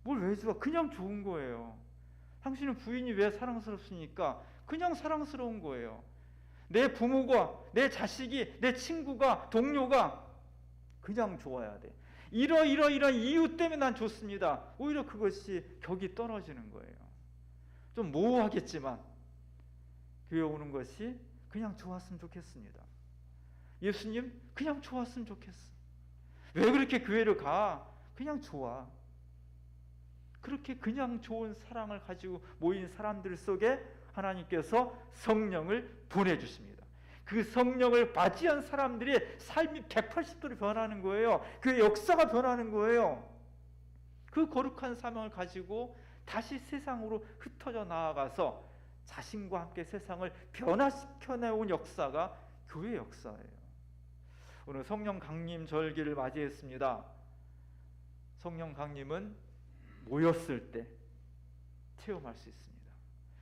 뭘 왜 좋아? 그냥 좋은 거예요. 당신은 부인이 왜 사랑스럽습니까? 그냥 사랑스러운 거예요. 내 부모가, 내 자식이, 내 친구가, 동료가 그냥 좋아야 돼. 이런 이유 때문에 난 좋습니다. 오히려 그것이 격이 떨어지는 거예요. 좀 모호하겠지만 교회 오는 것이 그냥 좋았으면 좋겠습니다. 예수님 그냥 좋았으면 좋겠어. 왜 그렇게 교회를 가? 그냥 좋아. 그렇게 그냥 좋은 사랑을 가지고 모인 사람들 속에 하나님께서 성령을 보내주십니다. 그 성령을 맞이한 사람들이 삶이 180도로 변하는 거예요. 그 역사가 변하는 거예요. 그 거룩한 사명을 가지고 다시 세상으로 흩어져 나아가서 자신과 함께 세상을 변화시켜내온 역사가 교회 역사예요. 오늘 성령 강림 절기를 맞이했습니다. 성령 강림은 모였을 때 체험할 수 있습니다.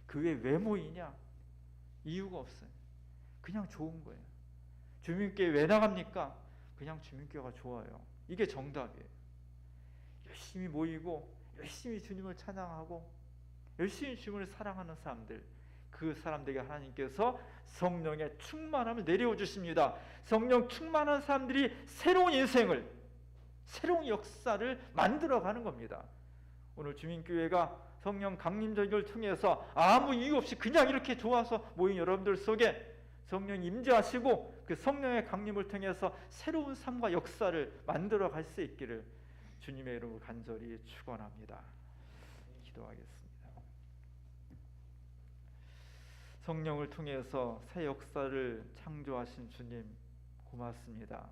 교회에 왜 모이냐? 이유가 없어요. 그냥 좋은 거예요. 주민교회 왜 나갑니까? 그냥 주민교회가 좋아요. 이게 정답이에요. 열심히 모이고 열심히 주님을 찬양하고 열심히 주님을 사랑하는 사람들, 그 사람들에게 하나님께서 성령의 충만함을 내려오 주십니다. 성령 충만한 사람들이 새로운 인생을, 새로운 역사를 만들어가는 겁니다. 오늘 주민교회가 성령 강림절기를 통해서 아무 이유 없이 그냥 이렇게 좋아서 모인 여러분들 속에 성령 임재하시고 그 성령의 강림을 통해서 새로운 삶과 역사를 만들어갈 수 있기를 주님의 이름으로 간절히 축원합니다. 기도하겠습니다. 성령을 통해서 새 역사를 창조하신 주님 고맙습니다.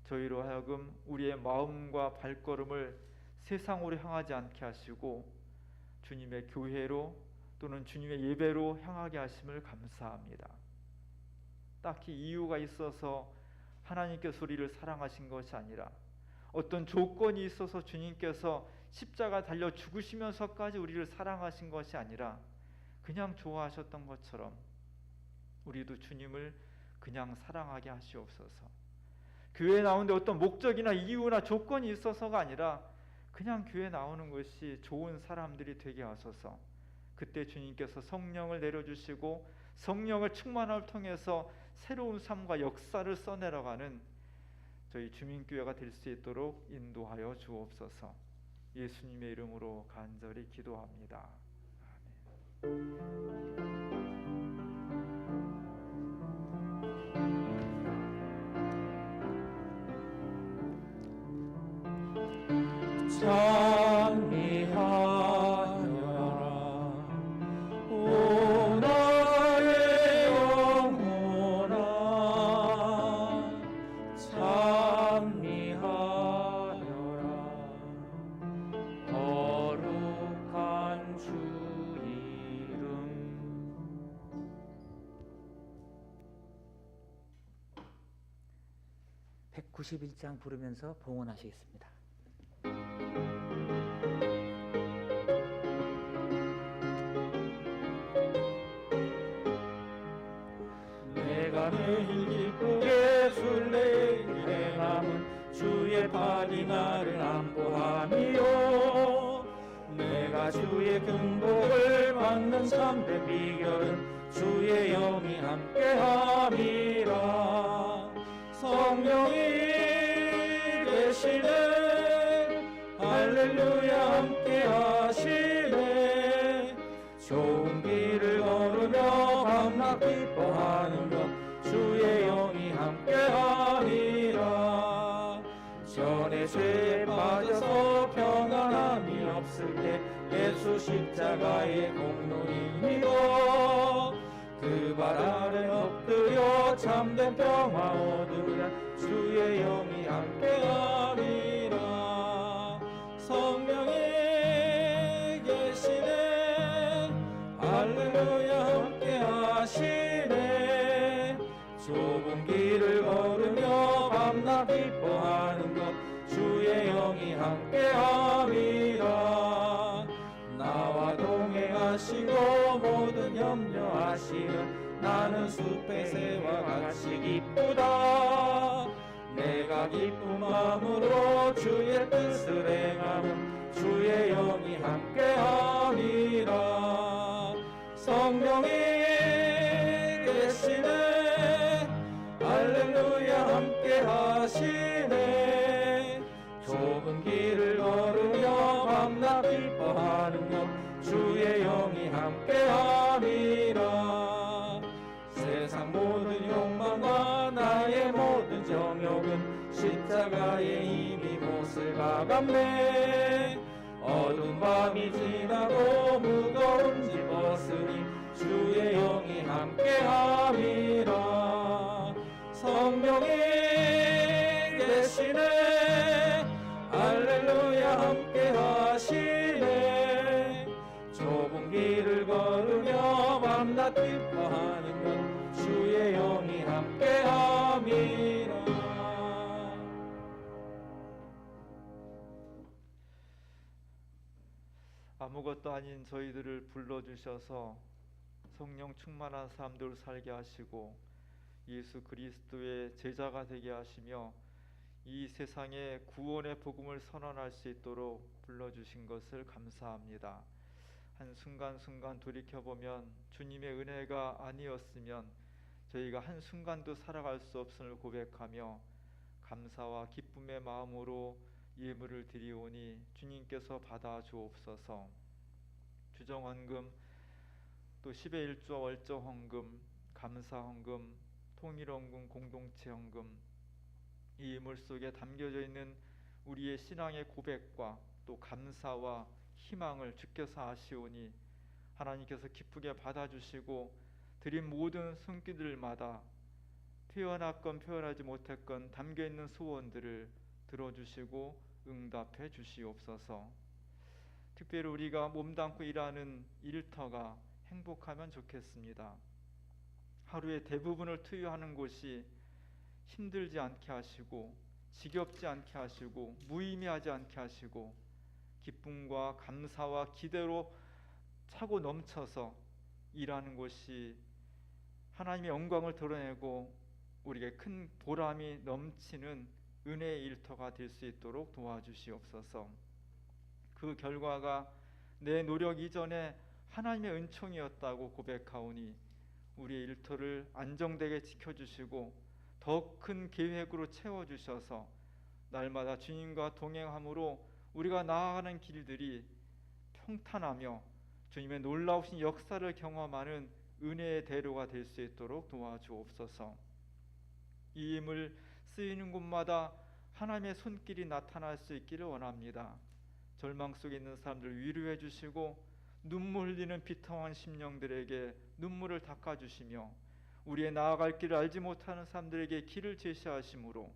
저희로 하여금 우리의 마음과 발걸음을 세상으로 향하지 않게 하시고 주님의 교회로 또는 주님의 예배로 향하게 하심을 감사합니다. 딱히 이유가 있어서 하나님께서 우리를 사랑하신 것이 아니라 어떤 조건이 있어서 주님께서 십자가 달려 죽으시면서까지 우리를 사랑하신 것이 아니라 그냥 좋아하셨던 것처럼 우리도 주님을 그냥 사랑하게 하시옵소서. 교회에 나오는데 어떤 목적이나 이유나 조건이 있어서가 아니라 그냥 교회에 나오는 것이 좋은 사람들이 되게 하소서. 그때 주님께서 성령을 내려주시고 성령을 충만함을 통해서 새로운 삶과 역사를 써내려가는 저희 주민교회가 될 수 있도록 인도하여 주옵소서. 예수님의 이름으로 간절히 기도합니다. 찬미하여라 오 나의 영혼아 찬미하여라 거룩한 주 이름. 191장 부르면서 봉헌하시겠습니다. 내가 매일 기쁘게 술래 행함은 주의 팔이 나를 안보함이요 내가 주의 근복을 받는 참된 비결은 주의 영이 함께함이라. 성령이 계시네 할렐루야 함께하시네 좋은 길을 걸으며 밤낮 기뻐하는 것 주의 영이 함께하니라. 전에 죄에 빠져서 평안함이 없을 때 예수 십자가의 공로인이고 그 발 아래 엎드려 참된 평화 얻으라. 주의 영이 함께하니라. 성령이 계시네 할렐루야 함께하시네 만나 기뻐하는 것 주의 영이 함께함이라. 나와 동행하시고 모든 염려하시는 나는 숲의 새와 같이 기쁘다. 내가 기쁜 마음으로 주의 뜻을 행하면 주의 영이 함께함이라. 성령이 계시네 할렐루야 함께하시네. 좁은 길을 걸으며 밤낮 기뻐하는 것 주의 영이 함께함이라. 세상 모든 욕망과 나의 모든 정욕은 십자가에 이미 못을 박았네. 어두운 밤이 지나고 무거운 짐 벗으니 주의 영이 함께함이라. 성령이 계시네 할렐루야 함께하시네. 좁은 길을 걸으며 밤낮 기뻐하는 것 주의 영이 함께함이라. 아무것도 아닌 저희들을 불러주셔서 성령 충만한 사람들을 살게 하시고 예수 그리스도의 제자가 되게 하시며 이 세상에 구원의 복음을 선언할 수 있도록 불러주신 것을 감사합니다. 한순간순간 돌이켜보면 주님의 은혜가 아니었으면 저희가 한순간도 살아갈 수 없음을 고백하며 감사와 기쁨의 마음으로 예물을 드리오니 주님께서 받아 주옵소서. 주정헌금, 또 10의 1조 월정헌금, 감사헌금, 통일헌금, 공동체헌금, 이 예물 속에 담겨져 있는 우리의 신앙의 고백과 또 감사와 희망을 주께서 아시오니 하나님께서 기쁘게 받아주시고 드린 모든 손길들마다 표현했건 표현하지 못했건 담겨있는 소원들을 들어주시고 응답해 주시옵소서. 특별히 우리가 몸담고 일하는 일터가 행복하면 좋겠습니다. 하루의 대부분을 투여하는 곳이 힘들지 않게 하시고 지겹지 않게 하시고 무의미하지 않게 하시고 기쁨과 감사와 기대로 차고 넘쳐서 일하는 곳이 하나님의 영광을 드러내고 우리에게 큰 보람이 넘치는 은혜의 일터가 될 수 있도록 도와주시옵소서. 그 결과가 내 노력 이전에 하나님의 은총이었다고 고백하오니 우리의 일터를 안정되게 지켜주시고 더 큰 계획으로 채워주셔서 날마다 주님과 동행함으로 우리가 나아가는 길들이 평탄하며 주님의 놀라우신 역사를 경험하는 은혜의 대로가 될 수 있도록 도와주옵소서. 이 힘을 쓰이는 곳마다 하나님의 손길이 나타날 수 있기를 원합니다. 절망 속에 있는 사람들 위로해 주시고 눈물 흘리는 비통한 심령들에게 눈물을 닦아주시며 우리의 나아갈 길을 알지 못하는 사람들에게 길을 제시하심으로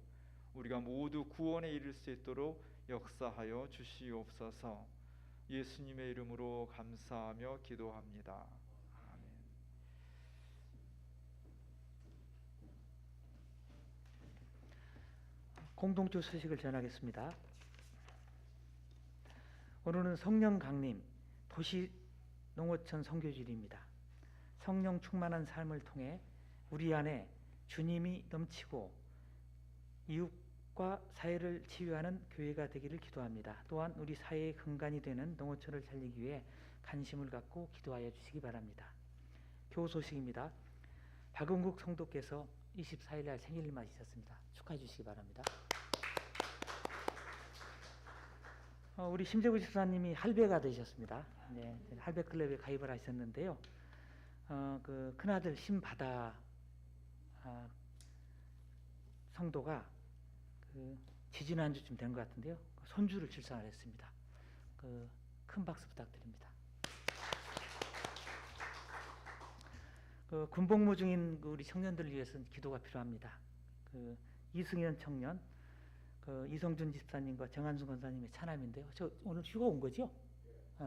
우리가 모두 구원에 이를 수 있도록 역사하여 주시옵소서. 예수님의 이름으로 감사하며 기도합니다. 아멘. 공동주 소식을 전하겠습니다. 오늘은 성령 강림 도시 농어촌 선교주일입니다. 성령 충만한 삶을 통해 우리 안에 주님이 넘치고 이웃과 사회를 치유하는 교회가 되기를 기도합니다. 또한 우리 사회의 근간이 되는 농어촌을 살리기 위해 관심을 갖고 기도하여 주시기 바랍니다. 교우 소식입니다. 박은국 성도께서 24일 날 생일을 맞으셨습니다. 축하해 주시기 바랍니다. 우리 심재구 집사님이 할배가 되셨습니다. 네, 할배 클럽에 가입을 하셨는데요. 그 큰아들 심바다 성도가 그 지지난주쯤 된 것 같은데요. 손주를 출산을 했습니다. 큰 박수 부탁드립니다. 군복무 중인 우리 청년들을 위해서는 기도가 필요합니다. 이승현 청년, 이성준 집사님과 정한순 권사님의 차남인데요. 저 오늘 휴가 온 거죠?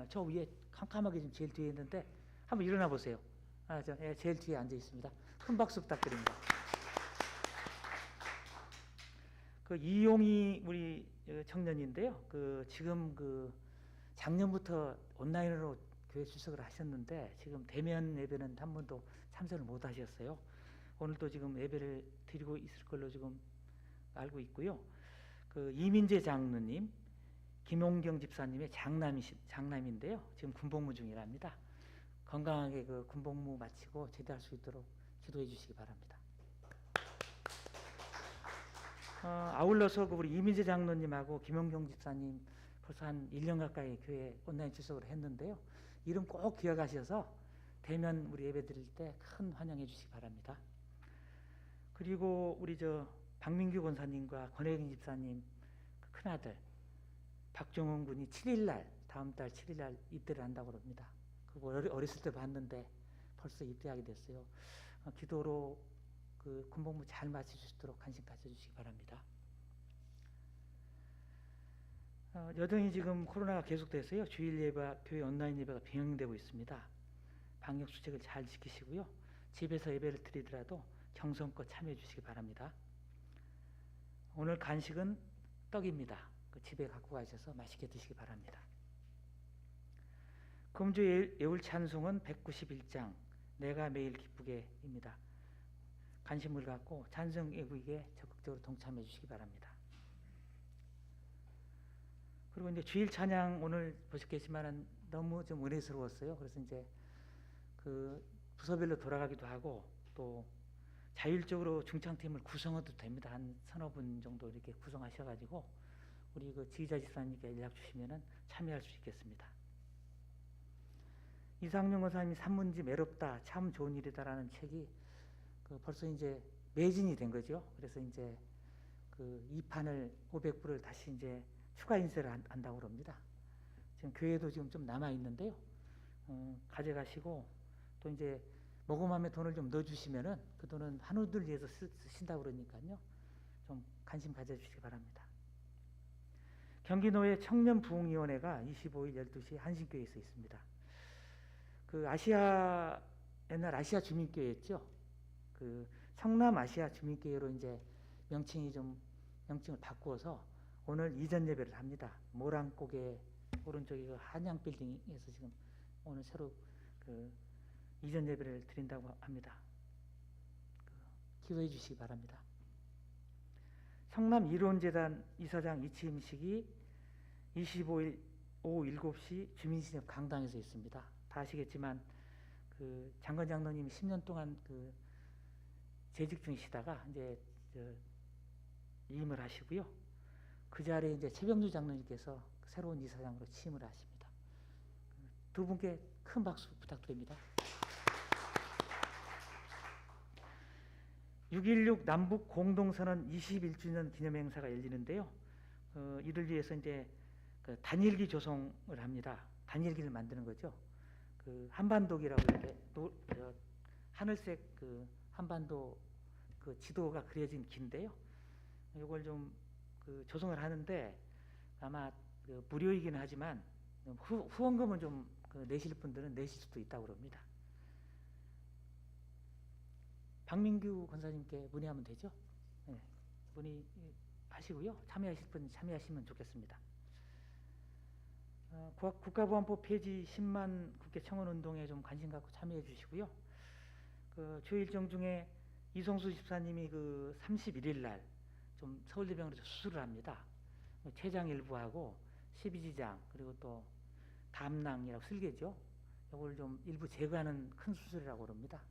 저 위에 캄캄하게 지금 제일 뒤에 있는데 한번 일어나 보세요. 제일 뒤에 앉아 있습니다. 큰 박수 부탁드립니다. 그 이용희 우리 청년인데요. 그 지금 그 작년부터 온라인으로 교회 출석을 하셨는데 지금 대면 예배는 한 번도 참석을 못 하셨어요. 오늘도 지금 예배를 드리고 있을 걸로 지금 알고 있고요. 그 이민재 장로님, 김용경 집사님의 장남인데요. 지금 군복무 중이랍니다. 건강하게 그 군복무 마치고 제대할 수 있도록 기도해 주시기 바랍니다. 아울러서 그 우리 이민재 장로님하고 김용경 집사님 벌써 한 1년 가까이 교회 온라인 출석을 했는데요. 이름 꼭 기억하셔서 대면 우리 예배 드릴 때 큰 환영해 주시기 바랍니다. 그리고 우리 박민규 권사님과 권혜경 집사님 그 큰아들 박종원 군이 7일날 다음 달 7일날 입대를 한다고 합니다. 그거 어렸을 때 봤는데 벌써 입대하게 됐어요. 기도로 그 군복무 잘 마칠 수 있도록 관심 가져주시기 바랍니다. 여전히 지금 코로나가 계속돼서요. 주일 예배, 교회 온라인 예배가 병행되고 있습니다. 방역 수칙을 잘 지키시고요. 집에서 예배를 드리더라도 정성껏 참여해 주시기 바랍니다. 오늘 간식은 떡입니다. 그 집에 갖고 가셔서 맛있게 드시기 바랍니다. 금주 예울 찬송은 191장 내가 매일 기쁘게입니다. 관심을 갖고 찬송 예배에 적극적으로 동참해 주시기 바랍니다. 그리고 이제 주일 찬양 오늘 보셨겠지만 너무 좀 은혜스러웠어요. 그래서 이제 그 부서별로 돌아가기도 하고 또 자율적으로 중창팀을 구성해도 됩니다. 한 서너 분 정도 이렇게 구성하셔가지고 우리 그 지휘자 집사님께 연락 주시면은 참여할 수 있겠습니다. 이상용 권사님이 산문집 애롭다 참 좋은 일이다라는 책이 그 벌써 이제 매진이 된 거죠. 그래서 이제 그 2판을 500부를 다시 이제 추가 인쇄를 한다고 합니다. 지금 교회도 지금 좀 남아 있는데요. 가져가시고 또 이제 모금함에 돈을 좀 넣어주시면은 그 돈은 한우들 위해서 쓰신다고 그러니까요. 좀 관심 가져주시기 바랍니다. 경기노회 청년부흥위원회가 25일 12시 한신교회에서 있습니다. 그 아시아 옛날 아시아 주민교회였죠. 그 성남아시아 주민교회로 이제 명칭을 바꾸어서 오늘 이전 예배를 합니다. 모란고개 오른쪽에 그 한양 빌딩에서 지금 오늘 새로 그 이전 예배를 드린다고 합니다. 기도해 주시기 바랍니다. 성남 이론재단 이사장 이취임식이 25일 오후 7시 주민신협 강당에서 있습니다. 다 아시겠지만 그 장건 장로님이 10년 동안 그 재직 중이시다가 이제 이임을 하시고요. 그 자리에 이제 최병주 장로님께서 새로운 이사장으로 취임을 하십니다. 두 분께 큰 박수 부탁드립니다. 6.16 남북 공동선언 21주년 기념행사가 열리는데요. 이를 위해서 이제 그 단일기 조성을 합니다. 단일기를 만드는 거죠. 그 한반도기라고 이렇게 하늘색 그 한반도 그 지도가 그려진 기인데요. 이걸 좀 그 조성을 하는데 아마 그 무료이기는 하지만 후원금은 좀 그 내실 분들은 내실 수도 있다고 합니다. 박민규 권사님께 문의하면 되죠? 네, 문의하시고요. 참여하실 분 참여하시면 좋겠습니다. 국가보안법 폐지 10만 국회 청원운동에 좀 관심 갖고 참여해 주시고요. 그 주요 일정 중에 이성수 집사님이 그 31일 날 좀 서울대병원에서 수술을 합니다. 췌장 일부하고 12지장 그리고 또 담낭이라고 슬개죠. 이걸 좀 일부 제거하는 큰 수술이라고 합니다.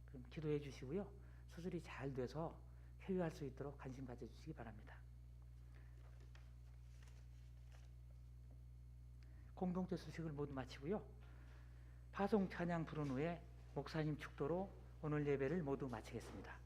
그럼 기도해 주시고요. 수술이 잘 돼서 회유할 수 있도록 관심 가져주시기 바랍니다. 공동체 수식을 모두 마치고요. 파송 찬양 부른 후에 목사님 축도로 오늘 예배를 모두 마치겠습니다.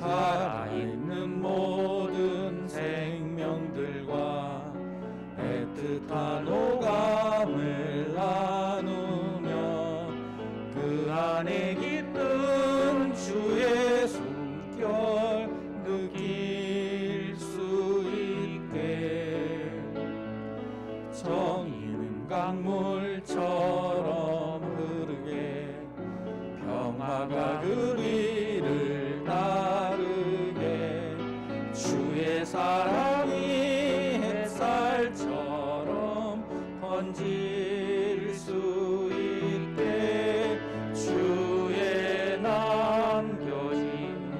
살아있는 모든 생명들과 애틋한 오감을 나누며 그 안에 깃든 주의 숨결 느낄 수 나무가 그 뒤를 따르게 주의 사랑이 햇살처럼 번질 수 있게 주의 남겨진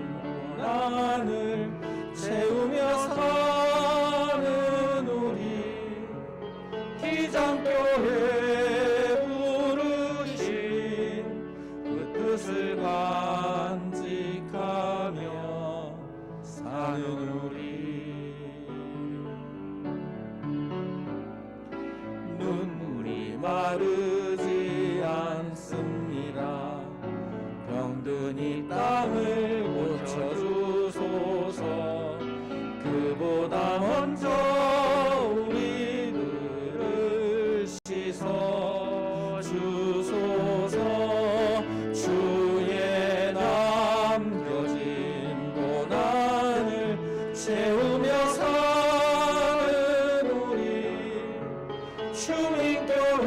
고난을 채우며 사는 우리 기장교회 부르신 그 뜻을 간직하며 사는 우리 눈물이 마르지 않습니다. 병든 이 땅을 고쳐주소서. 그보다 먼저 우리들을 씻어 주소서. 주의 남겨진 고난을 채우며 사는 우리 주민교회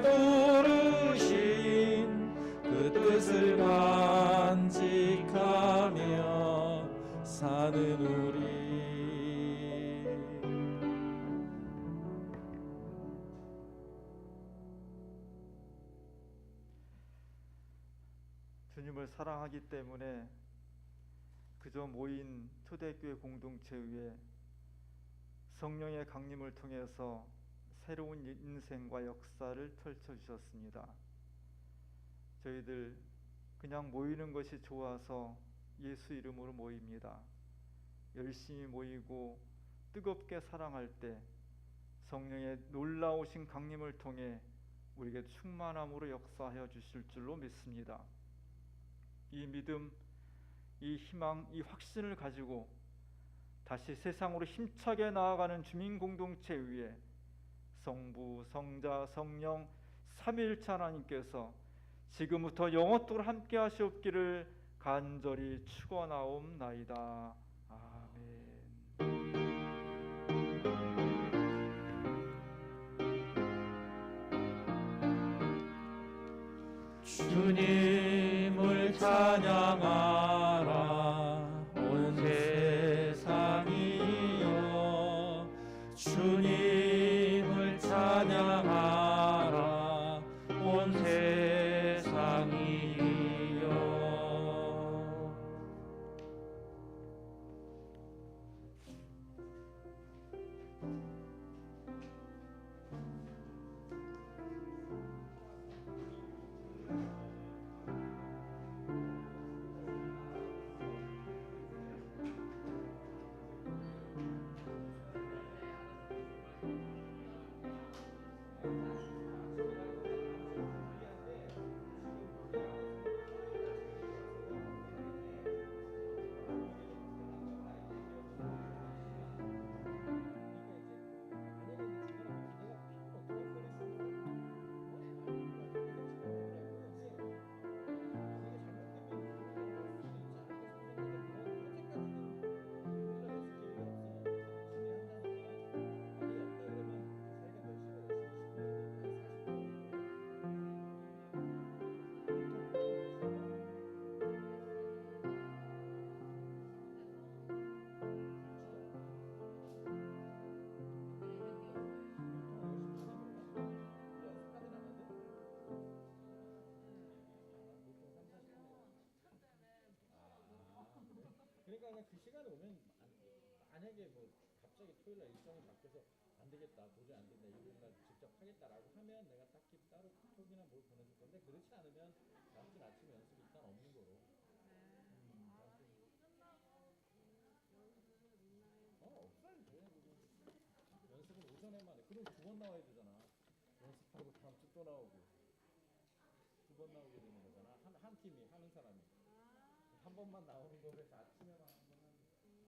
부르신 그 뜻을 간직하며 사는 우리. 주님을 사랑하기 때문에 그저 모인 초대교회 공동체 위에 성령의 강림을 통해서 새로운 인생과 역사를 펼쳐주셨습니다. 저희들 그냥 모이는 것이 좋아서 예수 이름으로 모입니다. 열심히 모이고 뜨겁게 사랑할 때 성령의 놀라우신 강림을 통해 우리에게 충만함으로 역사하여 주실 줄로 믿습니다. 이 믿음, 이 희망, 이 확신을 가지고 다시 세상으로 힘차게 나아가는 주민공동체 위에 성부, 성자, 성령 삼위일체 하나님께서 지금부터 영원토록 함께 하시옵기를 간절히 축원하옵나이다. 아멘. 주님을 찬양하라 온 세상이여. 주님을 찬양하라 온 세상이여. 그러니까 그 시간에 오면 만약에 뭐 갑자기 토요일 날 일정이 바뀌어서 안 되겠다, 도저히 안 된다, 일요일 날 직접 하겠다라고 하면 내가 딱히 따로 톡이나 뭘 보내줄 건데, 그렇지 않으면 다음 주 아침에 연습 일단 없는 거로. 없어야지. 연습은 오전에만 해. 그럼 2번 나와야 되잖아. 연습하고 다음 주 또 나오고 2번 나오게 되는 거잖아. 한 팀이 하는 사람이 한 번만 나오는 거에서 아침에만.